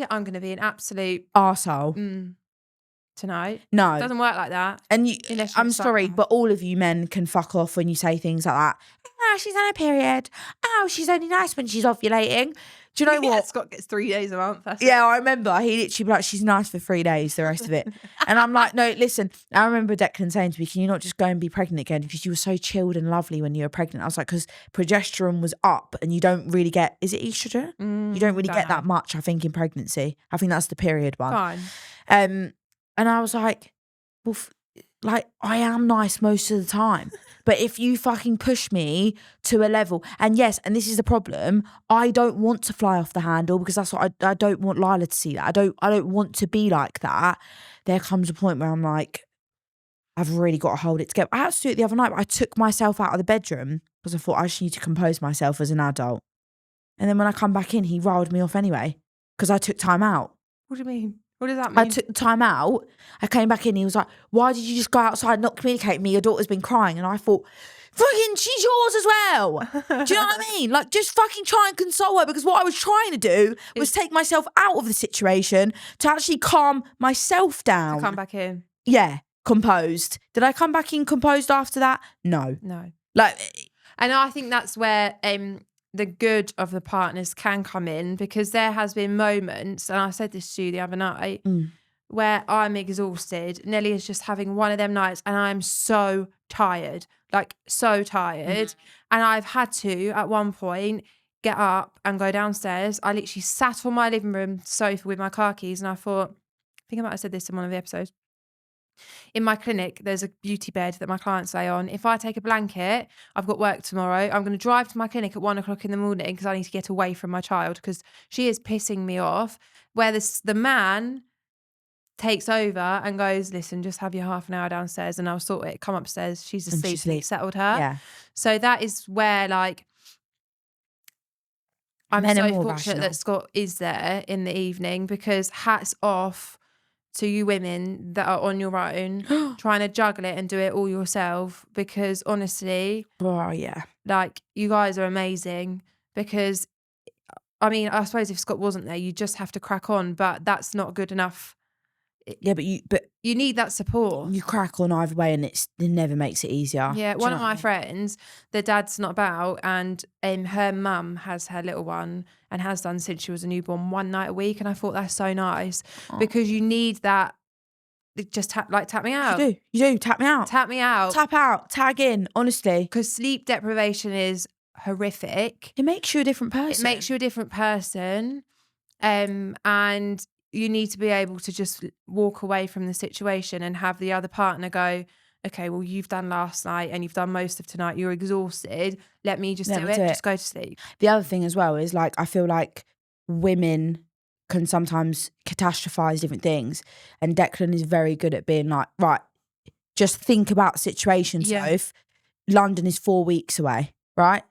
I'm going to be an absolute arsehole tonight. No. It doesn't work like that. And I'm sorry, but all of you men can fuck off when you say things like that. Oh, she's on her period. Oh, she's only nice when she's ovulating. Do you know what? Scott gets 3 days a month. Yeah, I remember. He literally be like, she's nice for 3 days, the rest of it. And I'm like, no, listen. I remember Declan saying to me, can you not just go and be pregnant again? Because you were so chilled and lovely when you were pregnant. I was like, because progesterone was up and you don't really get, is it estrogen? You don't really get that much, I think, in pregnancy. I think that's the period one. Fine. And I was like, well, like, I am nice most of the time. But if you fucking push me to a level, and yes, and this is the problem, I don't want to fly off the handle, because that's what I don't want Lila to see that. I don't want to be like that. There comes a point where I'm like, I've really got to hold it together. I had to do it the other night, but I took myself out of the bedroom because I thought I just need to compose myself as an adult. And then when I come back in, he riled me off anyway, because I took time out. What do you mean? What does that mean? I took the time out. I came back in. He was like, why did you just go outside and not communicate with me? Your daughter's been crying. And I thought, fucking, she's yours as well. Do you know what I mean? Like, just fucking try and console her, because what I was trying to do was take myself out of the situation to actually calm myself down. To come back in. Yeah, composed. Did I come back in composed after that? No. Like, and I think that's where the good of the partners can come in, because there has been moments, and I said this to you the other night, where I'm exhausted. Nelly is just having one of them nights, and I'm so tired, like so tired. And I've had to, at one point, get up and go downstairs. I literally sat on my living room sofa with my car keys, and I thought, I think I might have said this in one of the episodes. In my clinic, there's a beauty bed that my clients lay on. If I take a blanket, I've got work tomorrow. I'm going to drive to my clinic at 1 o'clock in the morning because I need to get away from my child, because she is pissing me off. Where the man takes over and goes, listen, just have your half an hour downstairs and I'll sort it. Come upstairs. She's asleep. Settled her. Yeah. So that is where, like, I'm Men are so more fortunate rational. that Scott is there in the evening, because hats off to you women that are on your own trying to juggle it and do it all yourself, because honestly, Oh yeah. like, you guys are amazing. Because I mean, I suppose if Scott wasn't there, you just have to crack on, but that's not good enough. Yeah, but You need that support. you crack on either way, and it never makes it easier. Yeah, Do one you of know what I my mean? friends, their dad's not about, and her mum has her little one and has done since she was a newborn, one night a week, and I thought that's so nice, because you need that. Just tap me out. You do. Tap me out. Tap me out. Tap out. Tag in. Honestly, Because sleep deprivation is horrific. it makes you a different person. It makes you a different person, and you need to be able to just walk away from the situation and have the other partner go, okay, well, you've done last night and you've done most of tonight. You're exhausted. Let me just do it. Just go to sleep. The other thing as well is, like, I feel like women can sometimes catastrophize different things, and Declan is very good at being like, right, just think about situations. Yeah. So if London is 4 weeks away, right?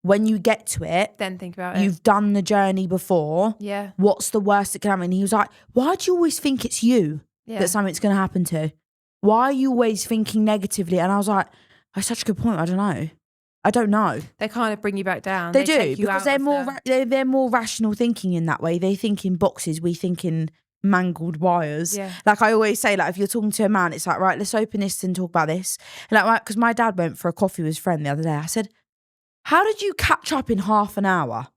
When you get to it, Then think about it. you've done the journey before. Yeah. What's the worst that can happen? And he was like, why do you always think it's you that something's going to happen to? Why are you always thinking negatively? And I was like, that's such a good point. I don't know. They kind of bring you back down. They take do, you because out they're more rational thinking in that way. They think in boxes, we think in mangled wires. Yeah. Like I always say, like, if you're talking to a man, it's like, right, let's open this and talk about this. And like, because my dad went for a coffee with his friend the other day. I said, how did you catch up in half an hour?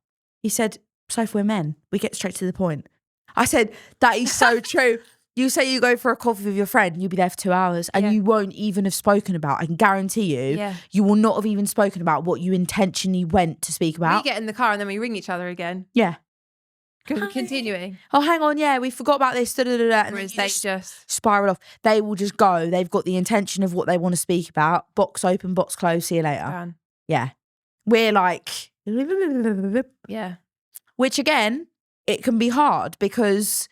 He said, so if we're men, we get straight to the point. I said, that is so true. You say you go for a coffee with your friend, you'll be there for 2 hours, and you won't even have spoken about, I can guarantee you, you will not have even spoken about what you intentionally went to speak about. We get in the car and then we ring each other again. Yeah. Continuing. Oh, hang on, yeah, we forgot about this. And Whereas they just spiral off. They will just go. They've got the intention of what they want to speak about. Box open, box closed, see you later. done. Yeah. We're like, Yeah. which again, it can be hard because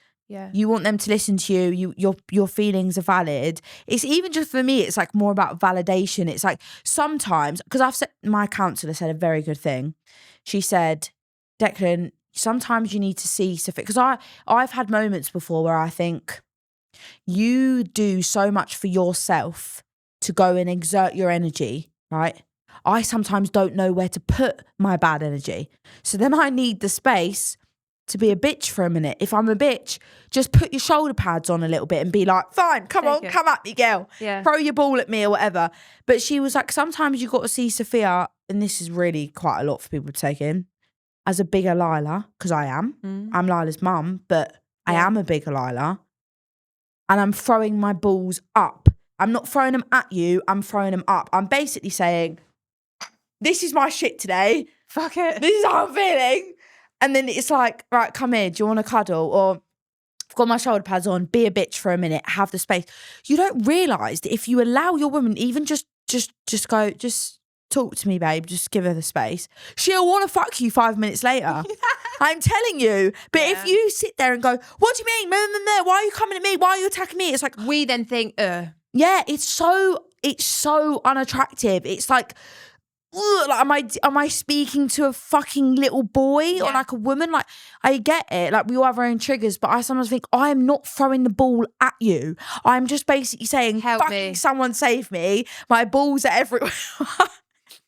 you want them to listen to you. Your feelings are valid. It's even just for me, it's like more about validation. It's like sometimes, because my counsellor said a very good thing. She said, Declan, sometimes you need to see Sophia, because I've had moments before where I think you do so much for yourself to go and exert your energy, right? I sometimes don't know where to put my bad energy. So then I need the space to be a bitch for a minute. If I'm a bitch, just put your shoulder pads on a little bit and be like, fine, come at me, girl. Yeah. Throw your ball at me or whatever. But she was like, sometimes you got to see Sophia, and this is really quite a lot for people to take in, as a bigger Lila, because I am. I'm Lila's mum, but I am a bigger Lila. And I'm throwing my balls up. I'm not throwing them at you, I'm throwing them up. I'm basically saying, this is my shit today. Fuck it. This is how I'm feeling. And then it's like, right, come here, do you want to cuddle? Or I've got my shoulder pads on, be a bitch for a minute, have the space. You don't realise that if you allow your woman, even just go, just talk to me, babe, just give her the space, she'll want to fuck you 5 minutes later. I'm telling you. But if you sit there and go, what do you mean? Why are you coming at me? Why are you attacking me? It's like, we then think, yeah, it's so unattractive. It's like, ugh, like, am I speaking to a fucking little boy or like a woman? Like, I get it. Like, we all have our own triggers, but I sometimes think I am not throwing the ball at you. I'm just basically saying, help fucking me. Someone save me. My balls are everywhere.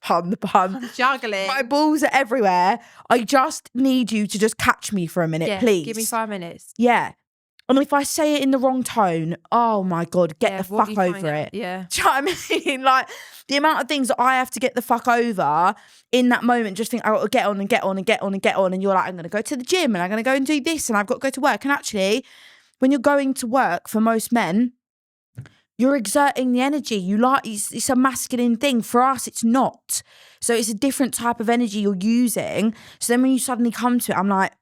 Pun the pun. I'm juggling. My balls are everywhere. I just need you to just catch me for a minute, please. Give me 5 minutes. Yeah. And if I say it in the wrong tone, oh my God, get the fuck over it. Yeah. Do you know what I mean? Like, the amount of things that I have to get the fuck over in that moment, just think, I got to get on and get on and get on and get on. And you're like, I'm going to go to the gym and I'm going to go and do this and I've got to go to work. And actually, when you're going to work, for most men, you're exerting the energy. It's a masculine thing. For us, it's not. So it's a different type of energy you're using. So then when you suddenly come to it, I'm like,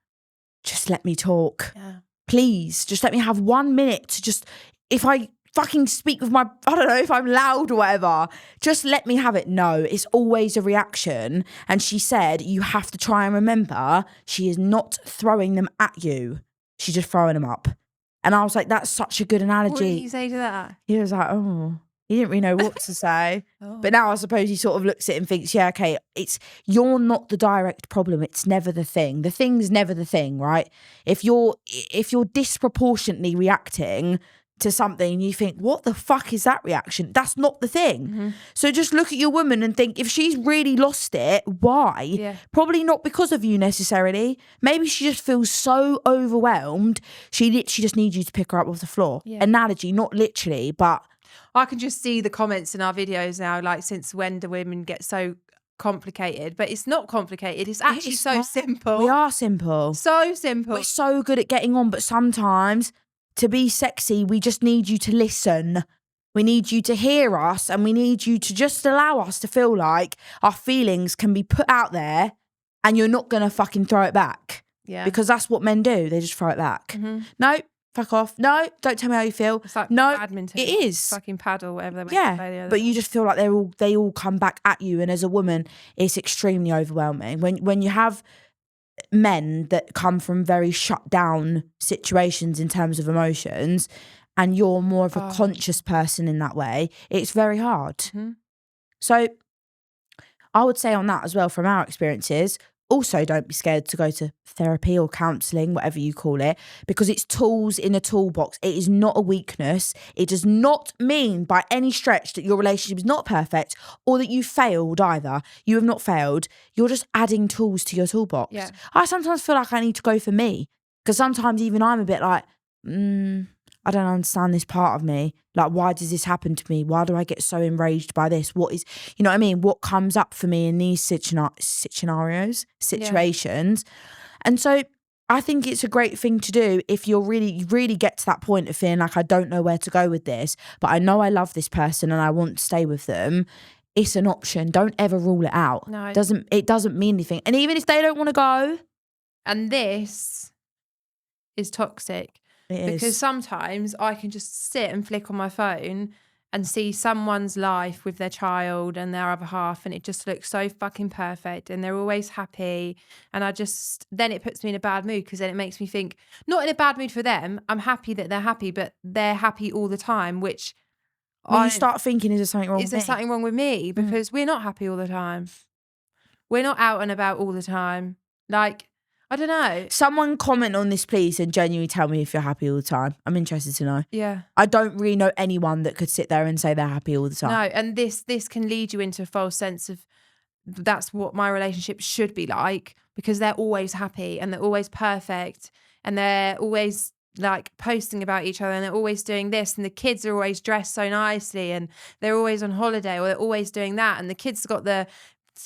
just let me talk. Yeah. Please, just let me have 1 minute to just, if I fucking speak with I don't know, if I'm loud or whatever, just let me have it. No, it's always a reaction. And she said, you have to try and remember, she is not throwing them at you. She's just throwing them up. And I was like, that's such a good analogy. What did you say to that? He was like, oh, He didn't really know what to say. Oh. But now I suppose he sort of looks at it and thinks, yeah, okay, you're not the direct problem. It's never the thing. The thing's never the thing, right? If you're disproportionately reacting to something, you think, what the fuck is that reaction? That's not the thing. Mm-hmm. So just look at your woman and think, if she's really lost it, why? Yeah. Probably not because of you necessarily. Maybe she just feels so overwhelmed. She literally just needs you to pick her up off the floor. Yeah. Analogy, not literally, but I can just see the comments in our videos now, like, since when do women get so complicated? But it's not complicated. It's actually so simple. We are simple. So simple. We're so good at getting on, but sometimes to be sexy, we just need you to listen. We need you to hear us, and we need you to just allow us to feel like our feelings can be put out there and you're not going to fucking throw it back. Yeah. Because that's what men do. They just throw it back. Mm-hmm. No, fuck off. No, don't tell me how you feel. It's like no, badminton. it is. Fucking paddle, whatever they went to play the Yeah, other but day. you just feel like they all come back at you, and as a woman, it's extremely overwhelming when you have men that come from very shut down situations in terms of emotions, and you're more of a conscious person in that way. It's very hard. Mm-hmm. So I would say on that as well, from our experiences, also don't be scared to go to therapy or counselling, whatever you call it, because it's tools in a toolbox. It is not a weakness. It does not mean by any stretch that your relationship is not perfect or that you failed either. You have not failed. You're just adding tools to your toolbox. Yeah. I sometimes feel like I need to go for me, because sometimes even I'm a bit like, I don't understand this part of me. Like, why does this happen to me? Why do I get so enraged by this? What is, you know what I mean? What comes up for me in these situations? And so I think it's a great thing to do if you really get to that point of feeling like, I don't know where to go with this, but I know I love this person and I want to stay with them. It's an option. Don't ever rule it out. No. It doesn't mean anything. And even if they don't want to go. And this is toxic. Because sometimes I can just sit and flick on my phone and see someone's life with their child and their other half, and it just looks so fucking perfect and they're always happy, and then it puts me in a bad mood, because then it makes me think, not in a bad mood for them, I'm happy that they're happy, but they're happy all the time, which you start thinking, is there something wrong with me? Is there something wrong with me? Because we're not happy all the time. We're not out and about all the time. Like, I don't know. Someone comment on this, please, and genuinely tell me if you're happy all the time. I'm interested to know. Yeah. I don't really know anyone that could sit there and say they're happy all the time. No, and this can lead you into a false sense of that's what my relationship should be like, because they're always happy and they're always perfect and they're always like posting about each other and they're always doing this, and the kids are always dressed so nicely and they're always on holiday, or they're always doing that, and the kids have got the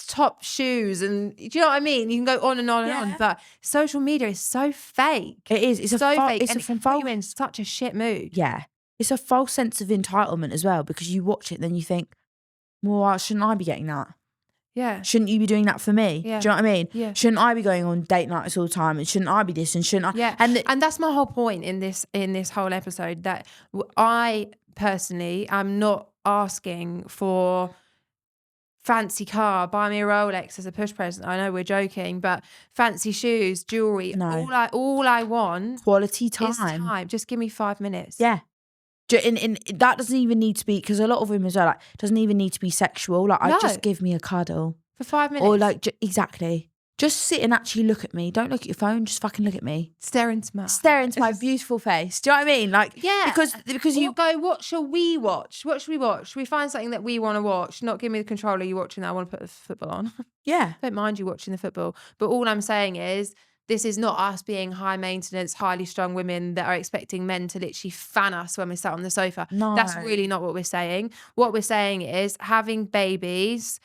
top shoes, and do you know what I mean? You can go on and on and on, but social media is so fake. It is. It's so fake. It's and it can put you in such a shit mood. Yeah. It's a false sense of entitlement as well, because you watch it and then you think, well, shouldn't I be getting that? Yeah. Shouldn't you be doing that for me? Yeah. Do you know what I mean? Yeah. Shouldn't I be going on date nights all the time? And shouldn't I be this? And shouldn't I? Yeah. And that's my whole point in this whole episode, that I personally am not asking for fancy car, buy me a Rolex as a push present. I know we're joking, but fancy shoes, jewelry. No. All I want quality time. is time. Just give me 5 minutes. Yeah. And that doesn't even need to be, because a lot of women are like, it doesn't even need to be sexual. Like, No. just give me a cuddle. For 5 minutes. Or like, exactly. Just sit and actually look at me. Don't look at your phone. Just fucking look at me. Stare into my beautiful face. Do you know what I mean? Like, yeah. Because you go, what shall we watch? What should we watch? Should we find something that we want to watch? Not give me the controller, you watching that. I want to put the football on. Yeah. Don't mind you watching the football. But all I'm saying is, this is not us being high maintenance, highly strung women that are expecting men to literally fan us when we're sat on the sofa. No. That's really not what we're saying. What we're saying is, having babies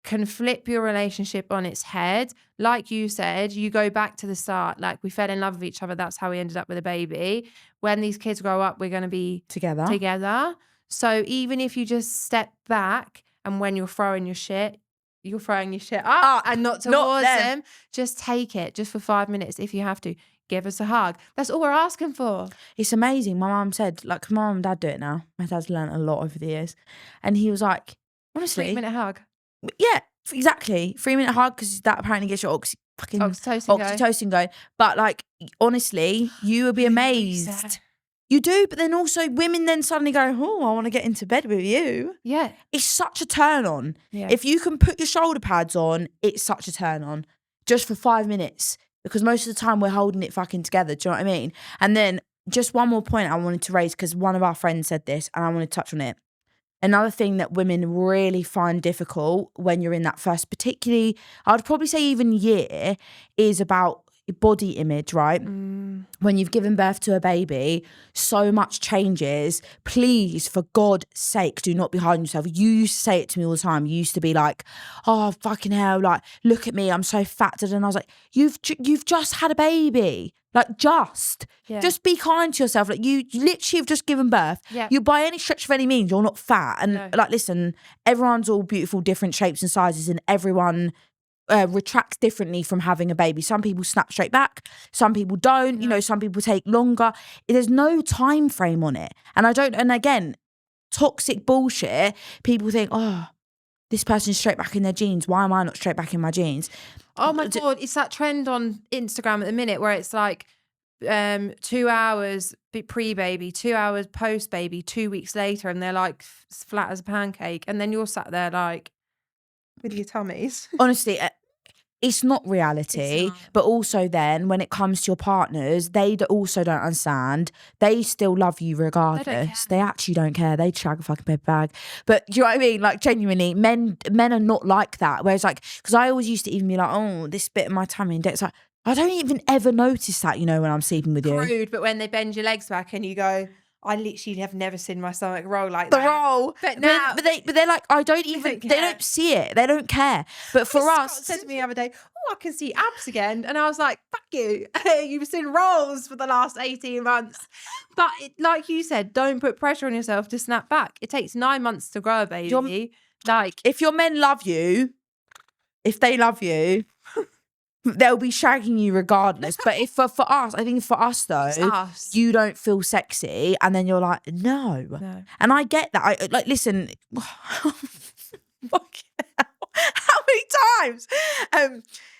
can flip your relationship on its head. Like you said, you go back to the start. Like, we fell in love with each other. That's how we ended up with a baby. When these kids grow up, we're going to be together. So even if you just step back, and when you're throwing your shit up and not towards them. Just take it, just for 5 minutes if you have to. Give us a hug. That's all we're asking for. It's amazing. My mum said, like, my mum and dad do it now. My dad's learned a lot over the years. And he was like, honestly. 3-minute hug. Yeah, exactly. 3-minute hug, because that apparently gets your oxytocin going. But like, honestly, you would be amazed. You do, but then also women then suddenly go, oh, I want to get into bed with you. Yeah. It's such a turn on. Yeah. If you can put your shoulder pads on, it's such a turn on. Just for 5 minutes. Because most of the time we're holding it fucking together. Do you know what I mean? And then just one more point I wanted to raise, because one of our friends said this and I want to touch on it. Another thing that women really find difficult when you're in that first, particularly, I'd probably say even year, is about body image, right? When you've given birth to a baby, so much changes. Please, for God's sake, do not be hard on yourself. You used to say it to me all the time. You used to be like, oh, fucking hell, like, look at me, I'm so fat. And I was like, you've just had a baby. Like, just be kind to yourself. Like, you literally have just given birth. Yeah. You, by any stretch of any means, you're not fat. And like, listen, everyone's all beautiful, different shapes and sizes, and everyone retracts differently from having a baby. Some people snap straight back, some people don't. You know, some people take longer. There's no time frame on it. And again, toxic bullshit. People think, oh, this person's straight back in their jeans. Why am I not straight back in my jeans? Oh my God, it's that trend on Instagram at the minute where it's like 2 hours pre-baby, 2 hours post-baby, 2 weeks later, and they're like flat as a pancake. And then you're sat there like with your tummies. Honestly, it's not reality. It's not. But also then when it comes to your partners, they also don't understand. They still love you regardless. They actually don't care. They shag a fucking paper bag. But do you know what I mean? Like, genuinely, men are not like that. Whereas, like, because I always used to even be like, oh, this bit of my tummy, and it's like, I don't even ever notice that, you know, when I'm sleeping with you. Rude, but when they bend your legs back and you go, I literally have never seen my stomach roll like The that. roll. But now, but they're like, I don't even, they don't see it. They don't care. But for us. Scott said to me the other day, oh, I can see abs again. And I was like, fuck you. You've seen rolls for the last 18 months. But like you said, don't put pressure on yourself to snap back. It takes 9 months to grow a baby. If your men love you, if they love you, they'll be shagging you regardless. But if for us, I think for us though, you don't feel sexy, and then you're like, no. And I get that. I like, listen. How many times?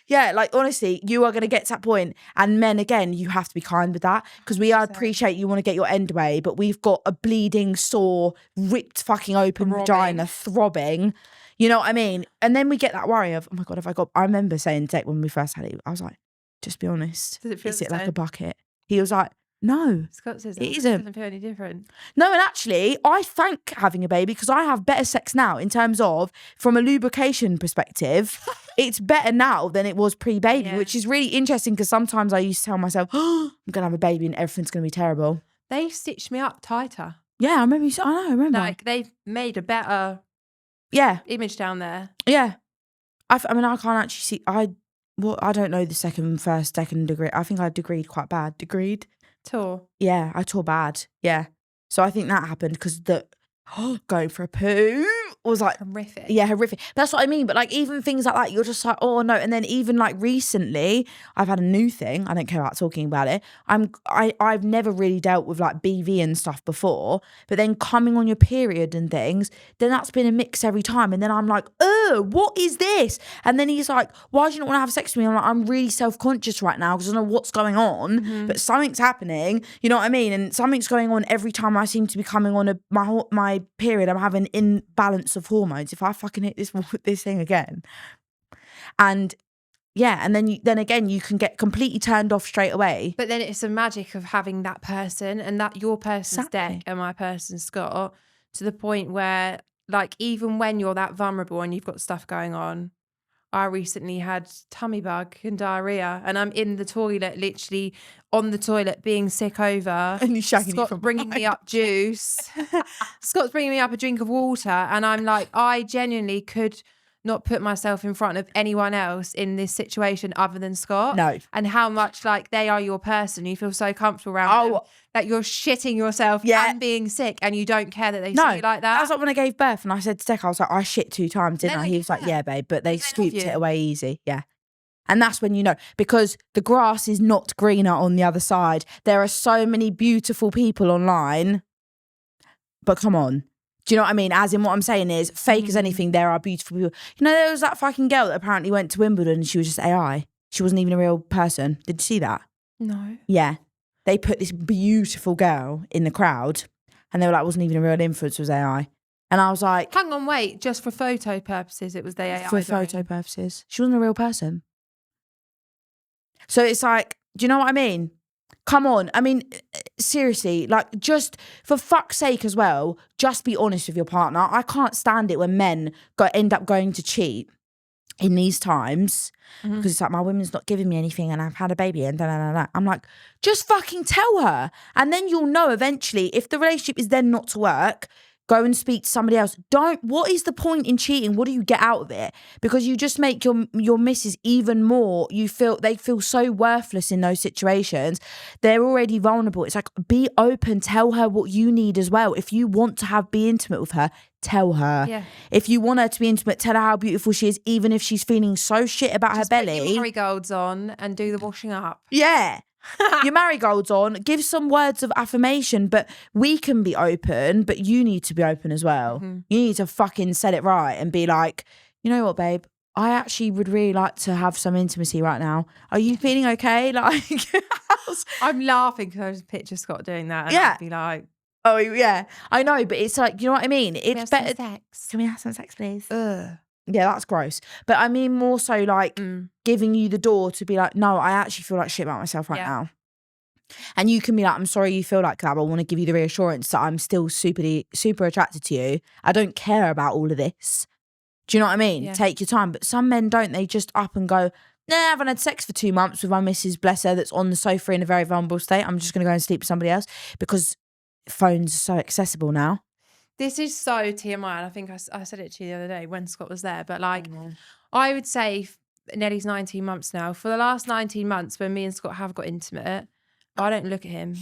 Yeah, like, honestly, you are going to get to that point. And men, again, you have to be kind with that, because we appreciate you want to get your end way, but we've got a bleeding, sore, ripped fucking open vagina throbbing. You know what I mean? And then we get that worry of, oh my God, I remember saying to Dick when we first had it, I was like, just be honest. Does it feel Is it like a bucket? He was like, no, Scott says it isn't. It doesn't feel any different. No, and actually, I thank having a baby, because I have better sex now in terms of, from a lubrication perspective, it's better now than it was pre-baby, which is really interesting, because sometimes I used to tell myself, oh, I'm going to have a baby and everything's going to be terrible. They stitched me up tighter. Yeah, I remember. I remember. Like, they've made a better image down there. Yeah. I mean, I can't actually see. I don't know the first, second degree. I think I degreed quite bad. Degreed? Tore. Yeah, I tore bad. Yeah. So I think that happened because going for a poo was like horrific. Yeah, horrific. That's what I mean. But like, even things like that, you're just like, oh no. And then even like recently, I've had a new thing. I don't care about talking about it. I've never really dealt with like BV and stuff before. But then coming on your period and things, then that's been a mix every time. And then I'm like, oh, what is this? And then he's like, why do you not want to have sex with me? I'm like, I'm really self-conscious right now because I don't know what's going on, but something's happening. You know what I mean? And something's going on every time I seem to be coming on my period. I'm having imbalance of hormones. If I fucking hit this thing again, and yeah, and then again you can get completely turned off straight away. But then it's the magic of having that person, and that your person's Deck and my person's Scott, to the point where, like, even when you're that vulnerable and you've got stuff going on. I recently had tummy bug and diarrhea, and I'm in the toilet, literally on the toilet, being sick over. And you're shagging Scott's bringing me up juice. Scott's bringing me up a drink of water, and I'm like, I genuinely could not put myself in front of anyone else in this situation other than Scott. No. And how much like they are your person. You feel so comfortable around them, that you're shitting yourself and being sick, and you don't care that they see you like that. That was like when I gave birth and I said to Dick, I was like, I shit 2 times, didn't I? He was like, yeah, babe, but they scooped it away easy. Yeah. And that's when you know, because the grass is not greener on the other side. There are so many beautiful people online, but come on. Do you know what I mean? As in, what I'm saying is, fake as anything, there are beautiful people. You know, there was that fucking girl that apparently went to Wimbledon and she was just AI. She wasn't even a real person. Did you see that? No. Yeah. they put this beautiful girl in the crowd and they were like, wasn't even a real influencer, it was AI. And I was like, hang on, wait, just for photo purposes, it was the AI. for photo purposes. She wasn't a real person. So it's like, do you know what I mean? Come on. I mean, seriously, like, just for fuck's sake as well, just be honest with your partner. I can't stand it when men end up going to cheat in these times because it's like, my woman's not giving me anything and I've had a baby and da da da da. I'm like, just fucking tell her. And then you'll know eventually if the relationship is then not to work, go and speak to somebody else. What is the point in cheating? What do you get out of it? Because you just make your missus even more, they feel so worthless in those situations. They're already vulnerable. It's like, be open, tell her what you need as well. If you want to be intimate with her, tell her. Yeah. If you want her to be intimate, tell her how beautiful she is, even if she's feeling so shit about her belly. Put your marigolds on and do the washing up. Yeah. Your marigolds on, give some words of affirmation, but we can be open, but you need to be open as well. You need to fucking set it right and be like, you know what, babe? I actually would really like to have some intimacy right now. Are you feeling okay? Like, I'm laughing because I just picture Scott doing that and Yeah. I'd be like, oh yeah, I know, but it's like, you know what I mean? It's better. sex. Can we have some sex, please? Ugh. Yeah, that's gross. But I mean more so like giving you the door to be like, no, I actually feel like shit about myself right now. And you can be like, I'm sorry you feel like that, but I want to give you the reassurance that I'm still super attracted to you. I don't care about all of this. Do you know what I mean? Yeah. Take your time. But some men don't. They just up and go, nah, I haven't had sex for 2 months with my missus, bless her, that's on the sofa in a very vulnerable state. I'm just going to go and sleep with somebody else because phones are so accessible now. This is so TMI, and I think I said it to you the other day when Scott was there, but like, I would say Nelly's 19 months now. For the last 19 months, when me and Scott have got intimate, I don't look at him.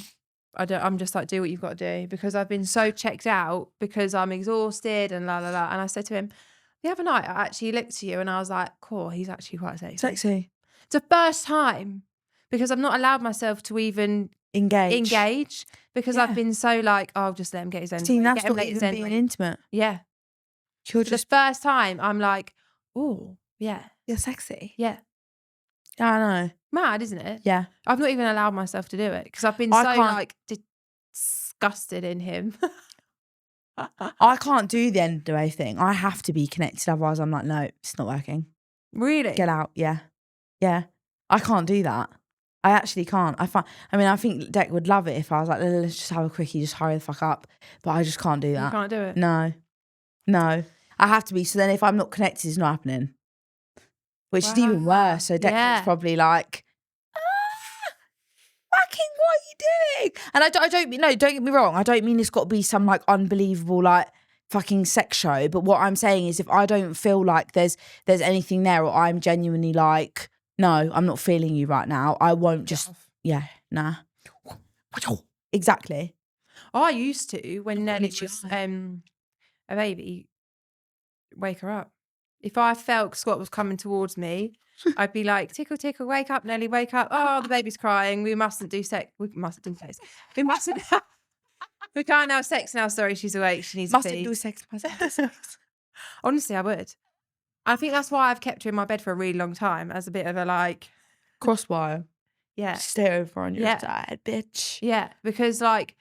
I'm just like, do what you've got to do, because I've been so checked out because I'm exhausted and la la la. And I said to him the other night, I actually looked at you and I was like, cool, he's actually quite sexy. It's the first time because I've not allowed myself to even engage because I've been so like, oh, just let him get his end. See, that's not even being intimate. Yeah. You're just the first time I'm like, oh, yeah. You're sexy. Yeah. Yeah, I know. Mad, isn't it? Yeah. I've not even allowed myself to do it because I've been like disgusted in him. I can't do the end away thing. I have to be connected. Otherwise, I'm like, no, it's not working. Really? Get out. Yeah. Yeah. I can't do that. I actually can't. I think Deck would love it if I was like, let's just have a quickie, just hurry the fuck up. But I just can't do that. You can't do it? No. I have to be. So then if I'm not connected, it's not happening. Which is even worse. So Deck was probably like, fucking what are you doing? And I don't mean, no, don't get me wrong. I don't mean it's got to be some like unbelievable like fucking sex show. But what I'm saying is if I don't feel like there's anything there, or I'm genuinely like, no, I'm not feeling you right now, I won't just, nah. Exactly. I used to, when Nelly was a baby, wake her up. If I felt Scott was coming towards me, I'd be like, tickle, tickle, wake up, Nelly, wake up. Oh, the baby's crying. We mustn't do sex. We mustn't do sex. We mustn't. We can't have sex now. Sorry, she's awake. She needs to pee. Mustn't do sex. Honestly, I would. I think that's why I've kept her in my bed for a really long time, as a bit of a like crosswire. Yeah. Stay over on your side, bitch. Yeah, because like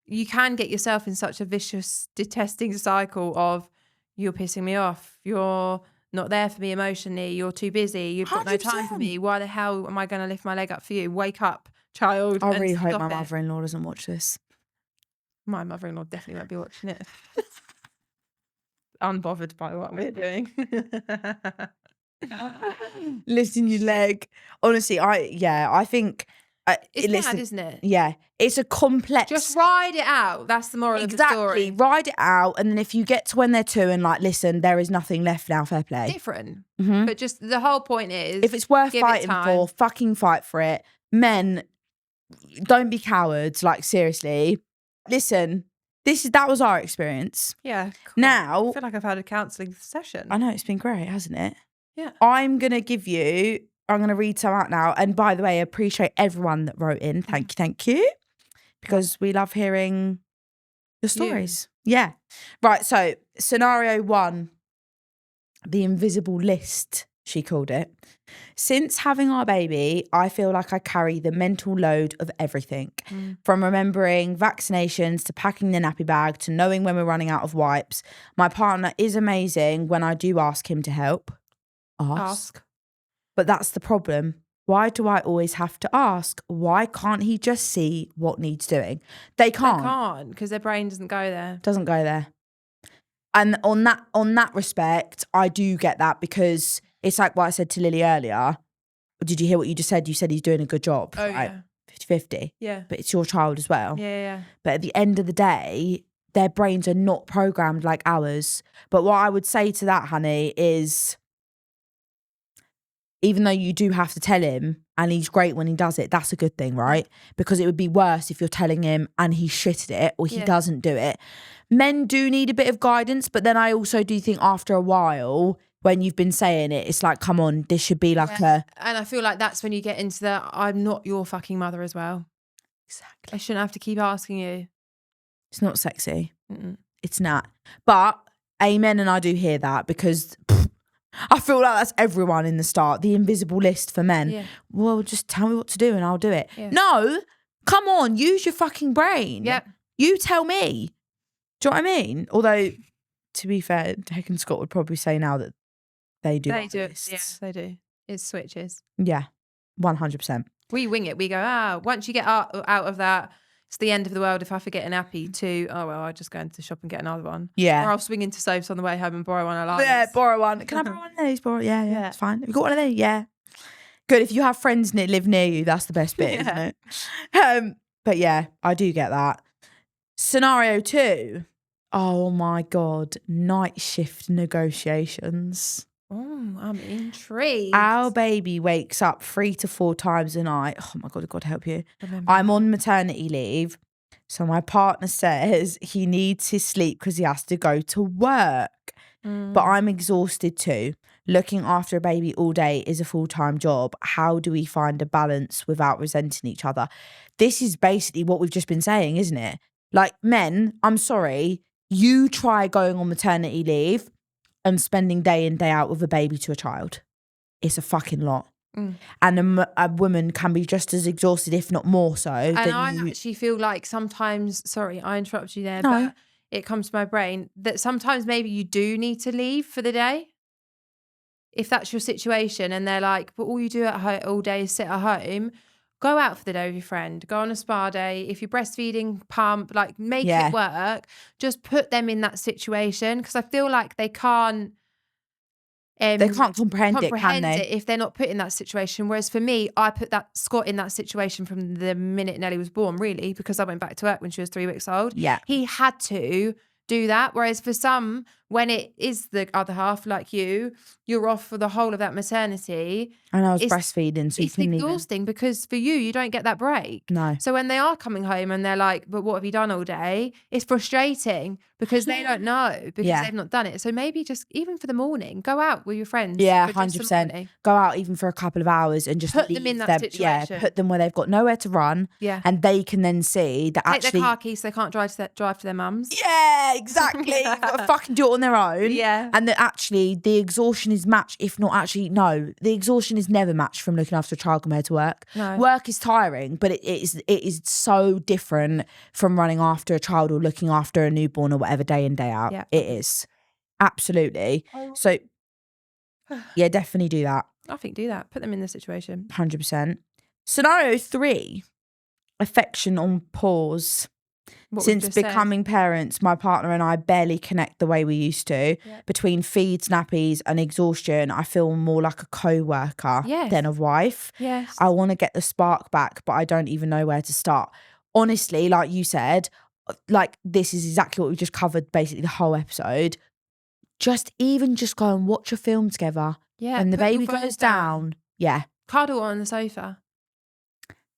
you can get yourself in such a vicious, detesting cycle of you're pissing me off, you're not there for me emotionally, you're too busy, you've got 100%. No time for me. Why the hell am I going to lift my leg up for you? Wake up, child. I really hope my mother-in-law doesn't watch this. My mother-in-law definitely won't be watching it. Unbothered by what we're doing. Lifting your leg. Honestly, I think it's mad, isn't it? Yeah, it's a complex. Just ride it out. That's the moral of the story. Ride it out, and then if you get to when they're 2 and like, listen, there is nothing left now. Fair play. Different, but just the whole point is, if it's worth fighting for, fucking fight for it. Men, don't be cowards. Like seriously, listen. That was our experience. Yeah. Cool. Now I feel like I've had a counselling session. I know, it's been great, hasn't it? Yeah. I'm going to read some out now. And by the way, I appreciate everyone that wrote in. Thank you. Because we love hearing your stories. Yeah. Right. So scenario 1, the invisible list she called it. Since having our baby, I feel like I carry the mental load of everything. From remembering vaccinations to packing the nappy bag to knowing when we're running out of wipes. My partner is amazing when I do ask him to help. Ask. But that's the problem. Why do I always have to ask? Why can't he just see what needs doing? They can't. They can't, because their brain doesn't go there. Doesn't go there. And on that respect, I do get that, because it's like what I said to Lily earlier. Did you hear what you just said? You said he's doing a good job. Oh, right? yeah. 50-50. Yeah. But it's your child as well. Yeah. But at the end of the day, their brains are not programmed like ours. But what I would say to that, honey, is even though you do have to tell him and he's great when he does it, that's a good thing, right? Because it would be worse if you're telling him and he shit at it or he doesn't do it. Men do need a bit of guidance, but then I also do think after a while, when you've been saying it, it's like, come on, this should be like a... And I feel like that's when you get into the, I'm not your fucking mother as well. Exactly. I shouldn't have to keep asking you. It's not sexy. It's not. But amen, and I do hear that, because I feel like that's everyone in the start, the invisible list for men. Yeah. Well, just tell me what to do and I'll do it. Yeah. No, come on, use your fucking brain. Yep. You tell me. Do you know what I mean? Although, to be fair, Heck and Scott would probably say now that they do. They do. Yeah, they do. It switches. Yeah, 100%. We wing it. We go, once you get out of that, it's the end of the world if I forget an appy to, I'll just go into the shop and get another one. Yeah. Or I'll swing into Soaps on the way home and borrow one of ours. Yeah, borrow one. Can I borrow one of these? Yeah, it's fine. Have you got one of these? Yeah. Good. If you have friends that live near you, that's the best bit, isn't it? But yeah, I do get that. Scenario 2. Oh my God. Night shift negotiations. Oh, I'm intrigued. Our baby wakes up 3 to 4 times a night. Oh my God, God help you. I'm on maternity leave. So my partner says he needs his sleep because he has to go to work. But I'm exhausted too. Looking after a baby all day is a full-time job. How do we find a balance without resenting each other? This is basically what we've just been saying, isn't it? Like, men, I'm sorry, you try going on maternity leave and spending day in, day out with a baby to a child. It's a fucking lot. And a woman can be just as exhausted, if not more so. And I actually feel like sometimes, sorry, I interrupted you there, No. but it comes to my brain that sometimes maybe you do need to leave for the day. If that's your situation and they're like, but all you do at home all day is sit at home, go out for the day with your friend, go on a spa day. If you're breastfeeding, pump, like make it work. Just put them in that situation, because I feel like they can't comprehend it, can they? If they're not put in that situation. Whereas for me, I put that Scott in that situation from the minute Nelly was born, really, because I went back to work when she was 3 weeks old. Yeah. He had to do that. Whereas for some, when it is the other half, like you're off for the whole of that maternity. And I was breastfeeding, so it's exhausting because for you don't get that break. No. So when they are coming home and they're like, but what have you done all day? It's frustrating because they don't know, because they've not done it. So maybe just even for the morning, go out with your friends. Yeah, 100%. Go out even for a couple of hours and just put them in that situation. Yeah, put them where they've got nowhere to run. Yeah. And they can then see that Take actually... their car keys so they can't drive to their mums. Yeah, exactly. You've got to fucking do it on their own. Yeah. And that actually the exhaustion is matched, if not actually, no, the exhaustion is never matched from looking after a child compared to work. No. Work is tiring, but it is so different from running after a child or looking after a newborn or whatever day in, day out. Yeah. It is. Absolutely. So, yeah, definitely do that. I think do that. Put them in the situation. 100%. Scenario 3, affection on pause. Since becoming parents, my partner and I barely connect the way we used to. Yep. Between feeds, nappies and exhaustion, I feel more like a co-worker than a wife. Yes. I want to get the spark back, but I don't even know where to start. Honestly, like you said, like this is exactly what we just covered basically the whole episode. Just go and watch a film together. Yeah. And the baby goes down. Yeah. Cuddle on the sofa.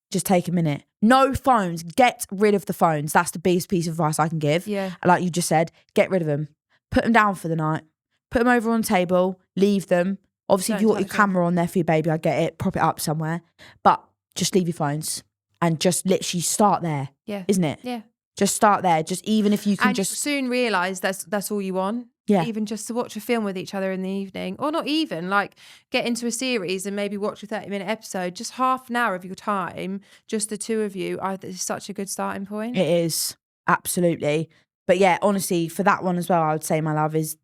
Just take a minute. No phones. Get rid of the phones. That's the biggest piece of advice I can give. Yeah. Like you just said, get rid of them. Put them down for the night. Put them over on the table. Leave them. Obviously, if you've got your camera on there for your baby, I get it. Prop it up somewhere. But just leave your phones and just literally start there. Yeah. Isn't it? Yeah. Just start there. Just even if you can and you'll soon realise that's all you want. Yeah. Even just to watch a film with each other in the evening, or not even, like get into a series and maybe watch a 30-minute episode, just half an hour of your time, just the two of you. It's such a good starting point. It is. Absolutely. But yeah, honestly, for that one as well, I would say, my love, is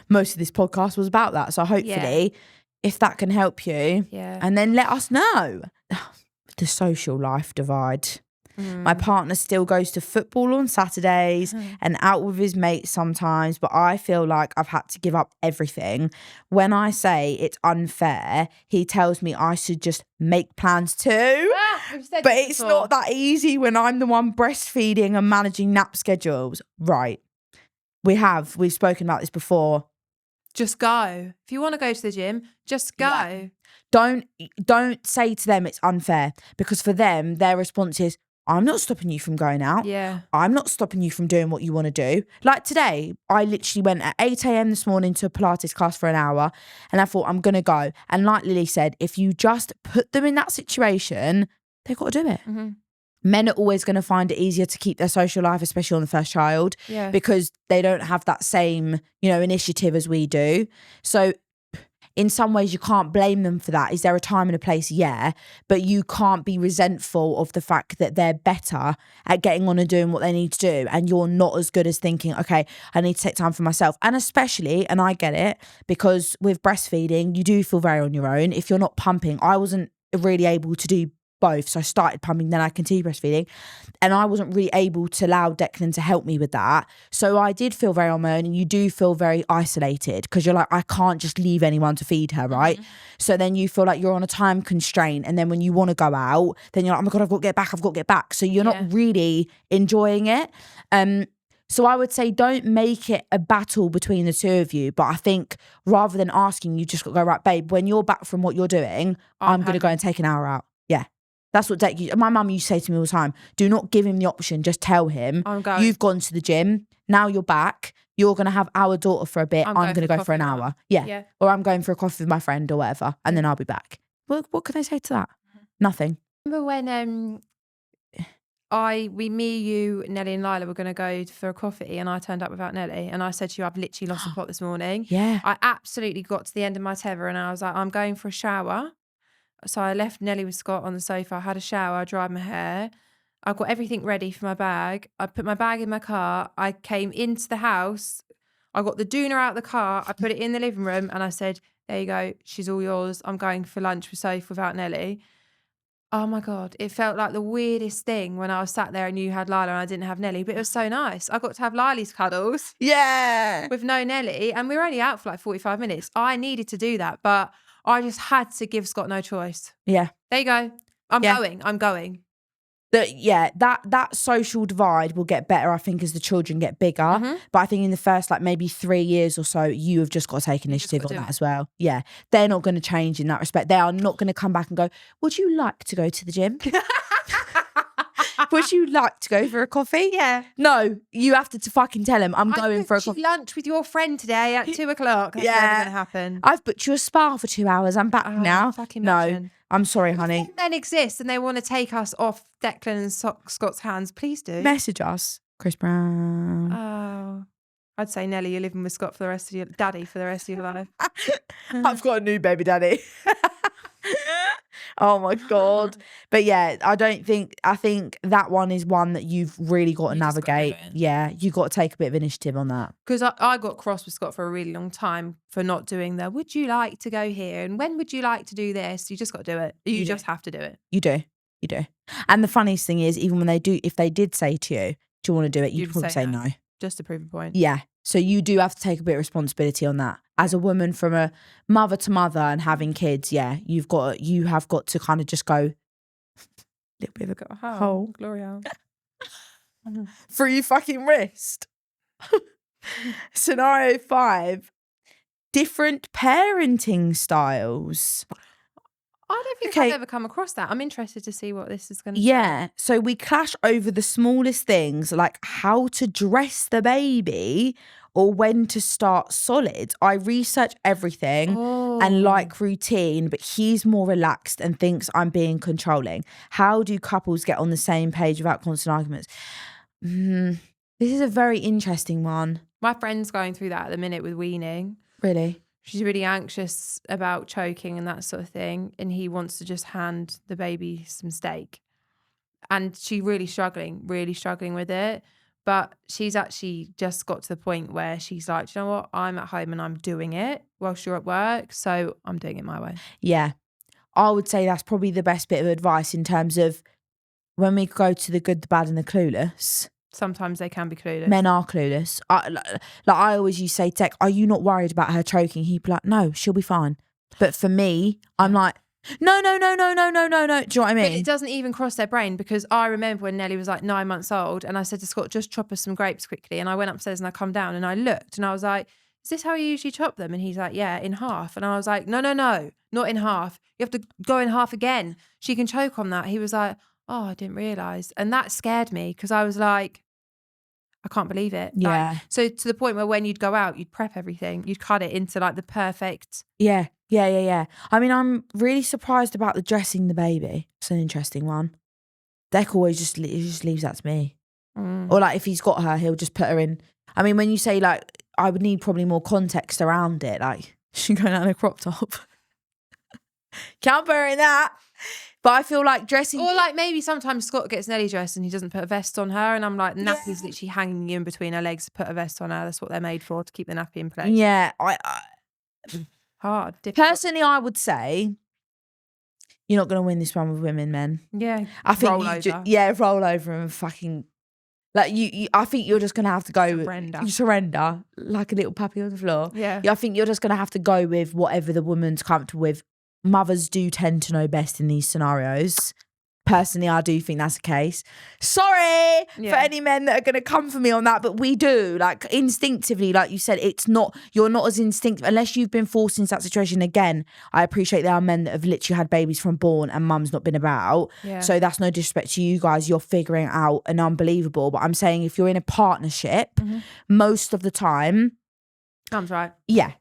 most of this podcast was about that. So hopefully, if that can help you, and then let us know. The social life divide. My partner still goes to football on Saturdays and out with his mates sometimes, but I feel like I've had to give up everything. When I say it's unfair, he tells me I should just make plans too. But it's not that easy when I'm the one breastfeeding and managing nap schedules. Right. We've spoken about this before. Just go. If you want to go to the gym, just go. Yeah. Don't say to them it's unfair, because for them, their response is, I'm not stopping you from going out. Yeah. I'm not stopping you from doing what you want to do. Like today, I literally went at 8 a.m. this morning to a Pilates class for an hour, and I thought, I'm going to go. And like Lily said, if you just put them in that situation, they've got to do it. Mm-hmm. Men are always going to find it easier to keep their social life, especially on the first child, because they don't have that same, initiative as we do. So in some ways, you can't blame them for that. Is there a time and a place? Yeah. But you can't be resentful of the fact that they're better at getting on and doing what they need to do. And you're not as good as thinking, okay, I need to take time for myself. And especially, and I get it, because with breastfeeding, you do feel very on your own. If you're not pumping, I wasn't really able to do both. So I started pumping, then I continued breastfeeding, and I wasn't really able to allow Declan to help me with that. So I did feel very on my own, and you do feel very isolated because you're like, I can't just leave anyone to feed her, right? So then you feel like you're on a time constraint, and then when you want to go out, then you're like, oh my God, I've got to get back. So you're not really enjoying it. So I would say don't make it a battle between the two of you. But I think rather than asking, you just got to go, right, babe, when you're back from what you're doing, I'm going to go and take an hour out. Yeah. That's what my mum used to say to me all the time. Do not give him the option. Just tell him, you've gone to the gym. Now you're back. You're going to have our daughter for a bit. I'm going to go for an hour. Yeah. Or I'm going for a coffee with my friend or whatever. And then I'll be back. Well, what can I say to that? Nothing. Remember when me, you, Nelly and Lila were going to go for a coffee, and I turned up without Nelly, and I said to you, I've literally lost the plot this morning. Yeah. I absolutely got to the end of my tether, and I was like, I'm going for a shower. So I left Nelly with Scott on the sofa. I had a shower, I dried my hair. I got everything ready for my bag. I put my bag in my car. I came into the house. I got the doona out of the car. I put it in the living room, and I said, there you go. She's all yours. I'm going for lunch with Soph without Nelly. Oh my God. It felt like the weirdest thing when I was sat there and you had Lila and I didn't have Nelly, but it was so nice. I got to have Lily's cuddles. Yeah. With no Nelly, and we were only out for like 45 minutes. I needed to do that, but I just had to give Scott no choice. Yeah. There you go. I'm going. That social divide will get better, I think, as the children get bigger. But I think in the first maybe 3 years or so, you have just got to take initiative on that as well. Yeah. They're not going to change in that respect. They are not going to come back and go, would you like to go to the gym? Would you like to go for a coffee? Yeah. No, you have to fucking tell him I'm going for a coffee. Lunch with your friend today at 2:00. That's never going to happen. I've booked you a spa for 2 hours. I'm back now. No, I'm sorry, honey. If men exist and they want to take us off Declan and Scott's hands, please do. Message us, Chris Brown. Oh, I'd say, Nelly, you're living with Scott for the rest of your life. I've got a new baby daddy. Oh my God. But yeah, I think that one is one that you've really got to navigate. Yeah, you got to take a bit of initiative on that. Because I got cross with Scott for a really long time for not doing the, would you like to go here? And when would you like to do this? You just got to do it. You just have to do it. You do. And the funniest thing is, even when if they did say to you, do you want to do it? You'd probably say no. Just to prove a point. Yeah. So you do have to take a bit of responsibility on that. As a woman, from a mother to mother and having kids, yeah, you have got to kind of just go a little bit of a hole. Gloria. Through your fucking wrist. Scenario 5. Different parenting styles. I don't think I've ever come across that. I'm interested to see what this is going to be. Yeah. So we clash over the smallest things, like how to dress the baby or when to start solids. I research everything and like routine, but he's more relaxed and thinks I'm being controlling. How do couples get on the same page without constant arguments? This is a very interesting one. My friend's going through that at the minute with weaning. Really? She's really anxious about choking and that sort of thing. And he wants to just hand the baby some steak. And she's really struggling with it. But she's actually just got to the point where she's like, you know what? I'm at home and I'm doing it whilst you're at work. So I'm doing it my way. Yeah. I would say that's probably the best bit of advice in terms of when we go to the good, the bad and the clueless. Sometimes they can be clueless. Men are clueless. I always used to say, Tech, are you not worried about her choking? He'd be like, no, she'll be fine. But for me, I'm like, no. Do you know what I mean? But it doesn't even cross their brain, because I remember when Nelly was like 9 months old and I said to Scott, just chop us some grapes quickly. And I went upstairs and I come down and I looked and I was like, is this how you usually chop them? And he's like, yeah, in half. And I was like, no, not in half. You have to go in half again. She can choke on that. He was like, oh, I didn't realise. And that scared me, because I was like, I can't believe it. Yeah. Like, so to the point where when you'd go out, you'd prep everything. You'd cut it into like the perfect. Yeah. I mean, I'm really surprised about the dressing the baby. It's an interesting one. Deck always just leaves that to me. Or like if he's got her, he'll just put her in. I mean, when you say like, I would need probably more context around it. Like, she going out in a crop top. Can't put her in that. But I feel like dressing... Or like maybe sometimes Scott gets Nelly dressed and he doesn't put a vest on her. And I'm like, the nappy's literally hanging in between her legs. Put a vest on her. That's what they're made for, to keep the nappy in place. Yeah. Hard. Difficult. Personally, I would say you're not going to win this one with women, men. Yeah. I think roll over. Roll over and fucking... Like I think you're just going to have to go... Surrender. Like a little puppy on the floor. Yeah. I think you're just going to have to go with whatever the woman's comfortable with. Mothers do tend to know best in these scenarios. Personally, I do think that's the case. Sorry for any men that are going to come for me on that, but we do. Like, instinctively, like you said, you're not as instinctive, unless you've been forced into that situation. Again, I appreciate there are men that have literally had babies from born and mum's not been about. Yeah. So that's no disrespect to you guys. You're figuring out an unbelievable. But I'm saying if you're in a partnership, most of the time... Sounds right. Yeah.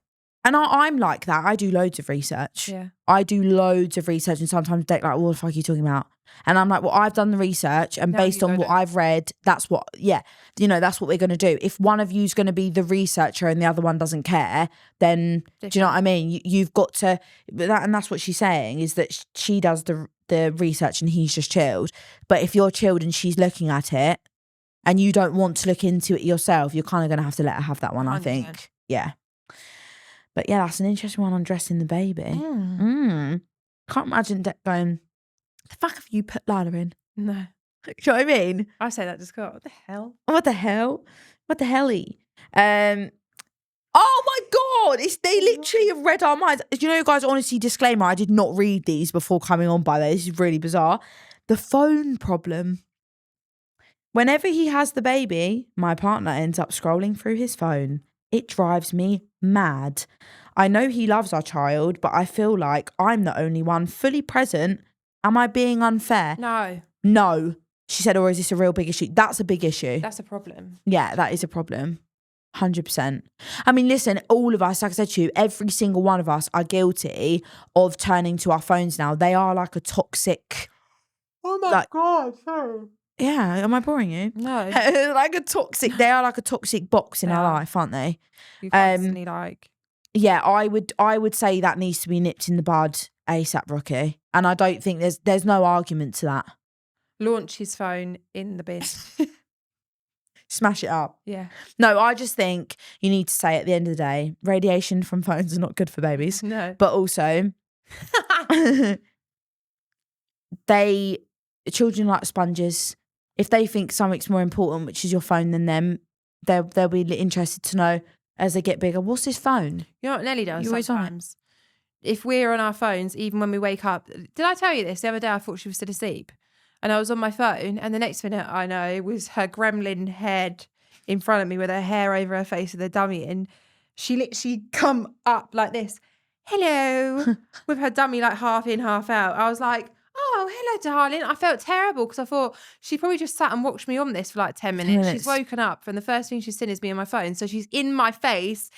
And I'm like that. I do loads of research. Yeah. I do loads of research, and sometimes they're like, what the fuck are you talking about? And I'm like, well, I've done the research, and based on what I've read, that's what we're going to do. If one of you's going to be the researcher and the other one doesn't care, then do you know what I mean? You've got to, and that's what she's saying, is that she does the research and he's just chilled. But if you're chilled and she's looking at it and you don't want to look into it yourself, you're kind of going to have to let her have that one, 100%. I think. Yeah. But yeah, that's an interesting one on dressing the baby. Can't imagine Dec going, the fuck have you put Lila in? No. Do you know what I mean? I say that to Scott. What the hell? What the hell? What the helly? Oh my God. They literally have read our minds. Do you know, guys, honestly, disclaimer, I did not read these before coming on, by the way. This is really bizarre. The phone problem. Whenever he has the baby, my partner ends up scrolling through his phone. It drives me mad. I know he loves our child, but I feel like I'm the only one fully present. Am I being unfair? No. She said, or is this a real big issue? That's a big issue. That's a problem. Yeah, that is a problem. 100%. I mean, listen, all of us, like I said to you, every single one of us are guilty of turning to our phones now. They are like a toxic... Oh my God, sorry. Yeah, am I boring you? No. They are like a toxic box in our life, aren't they? You constantly like... Yeah, I would say that needs to be nipped in the bud ASAP, Rocky. And I don't think there's no argument to that. Launch his phone in the bin. Smash it up. Yeah. No, I just think you need to say at the end of the day, radiation from phones is not good for babies. No. But also, children like sponges. If they think something's more important, which is your phone, than them, they'll be interested to know as they get bigger, what's this phone? You know what Nelly does sometimes? If we're on our phones, even when we wake up, did I tell you this? The other day I thought she was still asleep. And I was on my phone, and the next minute I know was her gremlin head in front of me with her hair over her face with her dummy in. She literally come up like this, hello, with her dummy like half in, half out. I was like, oh, hello, darling. I felt terrible because I thought she probably just sat and watched me on this for like 10 minutes. She's woken up and the first thing she's seen is me on my phone. So she's in my face.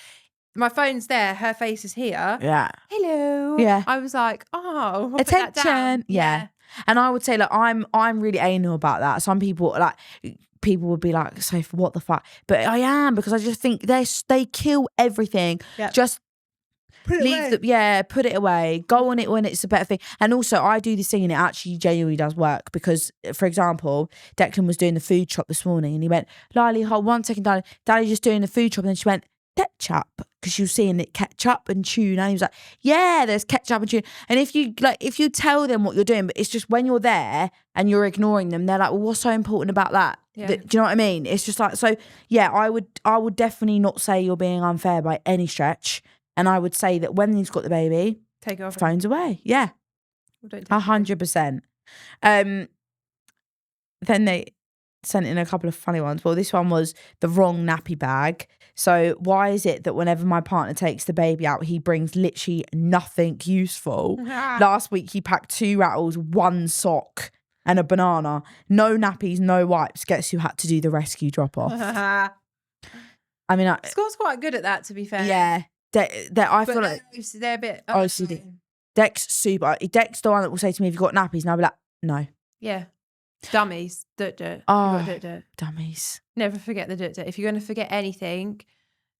My phone's there. Her face is here. Yeah. Hello. Yeah. I was like, oh, attention. Yeah. And I would say, like, I'm really anal about that. Some people, like, people would be like, Sophie, what the fuck? But I am, because I just think they kill everything. Yep. Just Put put it away. Go on it when it's a better thing. And also, I do this thing and it actually genuinely does work, because, for example, Declan was doing the food shop this morning and he went, Lily, hold 1 second, darling. Daddy's just doing the food shop. And then she went, ketchup, because she was seeing it, ketchup and tuna. And he was like, yeah, there's ketchup and tuna. And if you tell them what you're doing, but it's just when you're there and you're ignoring them, they're like, well, what's so important about that? Yeah. Do you know what I mean? It's just like, so yeah, I would definitely not say you're being unfair by any stretch. And I would say that when he's got the baby, take it off. Phone's away. Yeah. Well, don't take it. 100%. Then they sent in a couple of funny ones. Well, this one was the wrong nappy bag. So why is it that whenever my partner takes the baby out, he brings literally nothing useful? Last week he packed 2 rattles, 1 sock and a banana. No nappies, no wipes. Guess who had to do the rescue drop off? I mean, Scott's quite good at that, to be fair. Yeah. I feel like they're a bit honestly, Dex super. Dex the one that will say to me, "Have you got nappies?" And I'll be like, "No." Yeah, dummies. Dirt. Oh, dirt. Dummies. Never forget the dirt. If you're going to forget anything,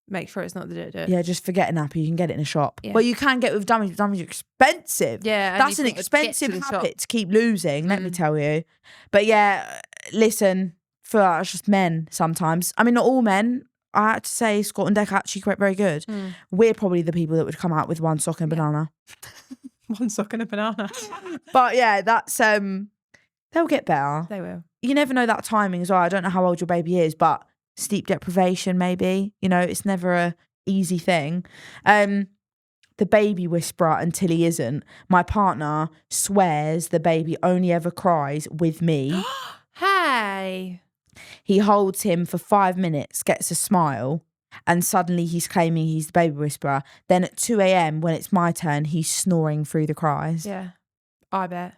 make sure it's not the dirt. Yeah, just forget a nappy. You can get it in a shop. Yeah. Well, you can get it with dummies. But dummies are expensive. Yeah, that's an expensive habit to keep losing. Let me tell you. But yeah, listen, for us, just men sometimes. I mean, not all men. I had to say Scott and Deck are actually quite very good. We're probably the people that would come out with 1 sock and a banana. 1 sock and a banana. But yeah, that's they'll get better. They will. You never know that timing as well. I don't know how old your baby is, but sleep deprivation maybe. You know, it's never a easy thing. The baby whisperer until he isn't. My partner swears the baby only ever cries with me. Hey. He holds him for 5 minutes, gets a smile, and suddenly he's claiming he's the baby whisperer. Then at 2 a.m, when it's my turn, he's snoring through the cries. Yeah, I bet.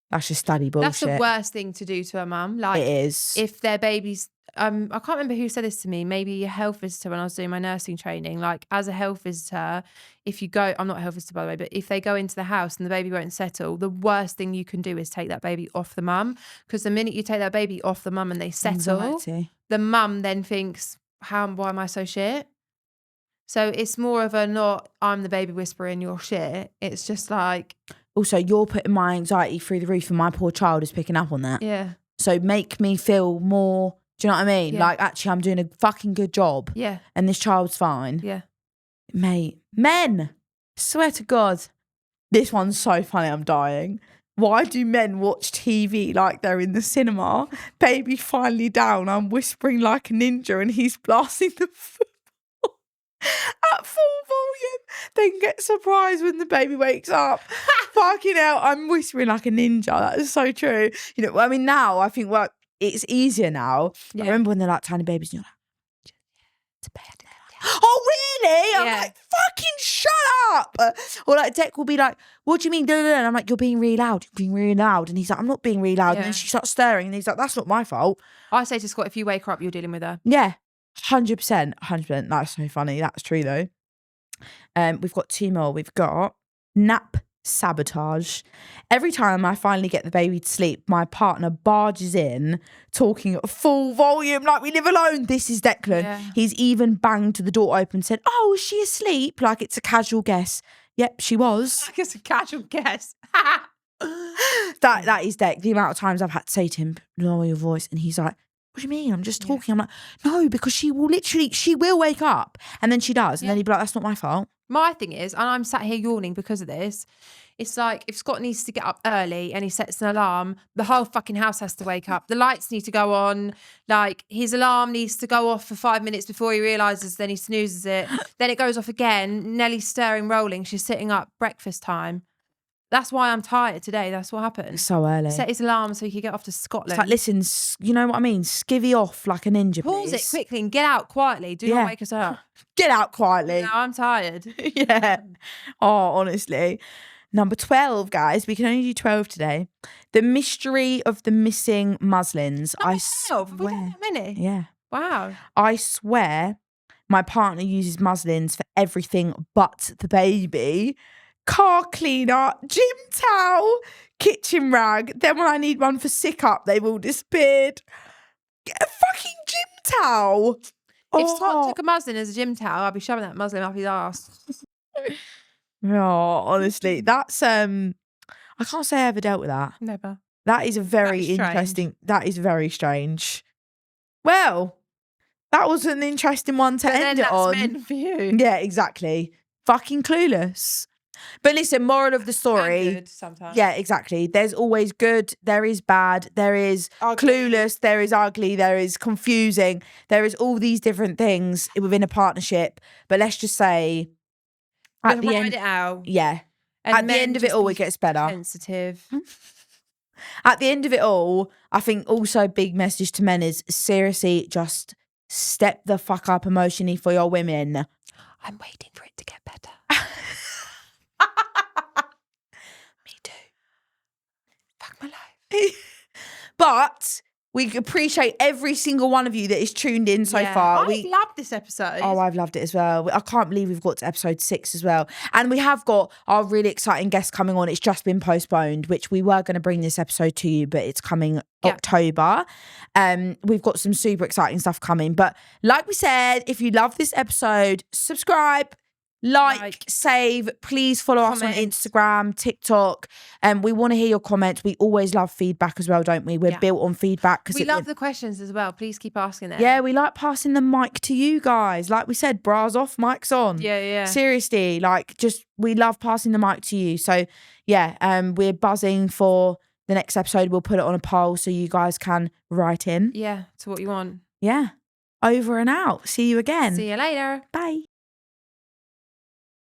That's just study bullshit. That's the worst thing to do to a mum. Like, it is. If their baby's, I can't remember who said this to me, maybe a health visitor when I was doing my nursing training. Like, as a health visitor, if you go, I'm not a health visitor by the way, but if they go into the house and the baby won't settle, the worst thing you can do is take that baby off the mum. Because the minute you take that baby off the mum and they settle, Anxiety. The mum then thinks, why am I so shit? So it's more of a not, I'm the baby whisperer and you're shit. It's just like. Also, you're putting my anxiety through the roof and my poor child is picking up on that. Yeah. So make me feel more, do you know what I mean? Yeah. Like, actually, I'm doing a fucking good job. Yeah. And this child's fine. Yeah. Mate, men, swear to God, this one's so funny, I'm dying. Why do men watch TV like they're in the cinema? Baby finally down, I'm whispering like a ninja and he's blasting the football at full volume. Then get surprised when the baby wakes up. Fucking hell, I'm whispering like a ninja. That is so true. You know, I mean, now I think, well, it's easier now. Yeah. I remember when they're like tiny babies and you're like, to bed. Oh, really? I'm like, fucking shut up. Or like, Deck will be like, what do you mean? And I'm like, you're being really loud. You're being really loud. And he's like, I'm not being really loud. Yeah. And then she starts stirring and he's like, that's not my fault. I say to Scott, if you wake her up, you're dealing with her. Yeah, 100%. 100%. That's so funny. That's true though. We've got 2 more. We've got nap sabotage. Every time I finally get the baby to sleep, my partner barges in talking at full volume like we live alone. This is Declan. Yeah. He's even banged the door open and said, oh, is she asleep? Like it's a casual guess. Yep, she was. Like it's a casual guess. That is Deck. The amount of times I've had to say to him, lower your voice. And he's like, what do you mean? I'm just talking. I'm like, no, because she will wake up. And then she does. And then he'd be like, that's not my fault. My thing is, and I'm sat here yawning because of this, it's like if Scott needs to get up early and he sets an alarm, the whole fucking house has to wake up. The lights need to go on. Like his alarm needs to go off for 5 minutes before he realises, then he snoozes it. Then it goes off again. Nellie's stirring, rolling. She's sitting up, breakfast time. That's why I'm tired today. That's what happened. So early. Set his alarm so he could get off to Scotland. It's like, listen, you know what I mean? Skivvy off like a ninja, Pause please. it quickly and get out quietly. Do not wake us up. Get out quietly. No, I'm tired. Yeah. Oh, honestly. Number 12, guys. We can only do 12 today. The mystery of the missing muslins. Number I 12? Have we swear. done that many? Yeah. Wow. I swear my partner uses muslins for everything but the baby. car cleaner, gym towel, kitchen rag. Then when I need one for sick up, they've all disappeared. Get a fucking gym towel. If Scott took a muslin as a gym towel, I'd be shoving that muslin up his ass. Oh, honestly, that's I can't say I ever dealt with that. Never. That is a very That is strange. interesting. That is very strange. Well, that was an interesting one to end it on. Meant for you. Yeah, exactly. Fucking clueless. But listen, moral of the story. And good sometimes. Yeah, exactly. There's always good. There is bad. There is clueless. There is ugly. There is confusing. There is all these different things within a partnership. But let's just say, at the end, it out. yeah. And at the end of it all, it gets better. Sensitive. At the end of it all, I think also a big message to men is seriously just step the fuck up emotionally for your women. I'm waiting for it to get better. Me too. Fuck my life. But we appreciate every single one of you that is tuned in so far. I loved this episode. Oh, I've loved it as well. I can't believe we've got to episode 6 as well. And we have got our really exciting guest coming on. It's just been postponed, which we were going to bring this episode to you, but it's coming October. We've got some super exciting stuff coming. But like we said, if you love this episode, subscribe, like, save, please follow us on Instagram, TikTok. We want to hear your comments. We always love feedback as well, don't we? We're built on feedback. We love the questions as well. Please keep asking them. Yeah, we like passing the mic to you guys. Like we said, bras off, mics on. Yeah. Seriously, we love passing the mic to you. So yeah, we're buzzing for the next episode. We'll put it on a poll so you guys can write in. Yeah, to what you want. Yeah. Over and out. See you again. See you later. Bye.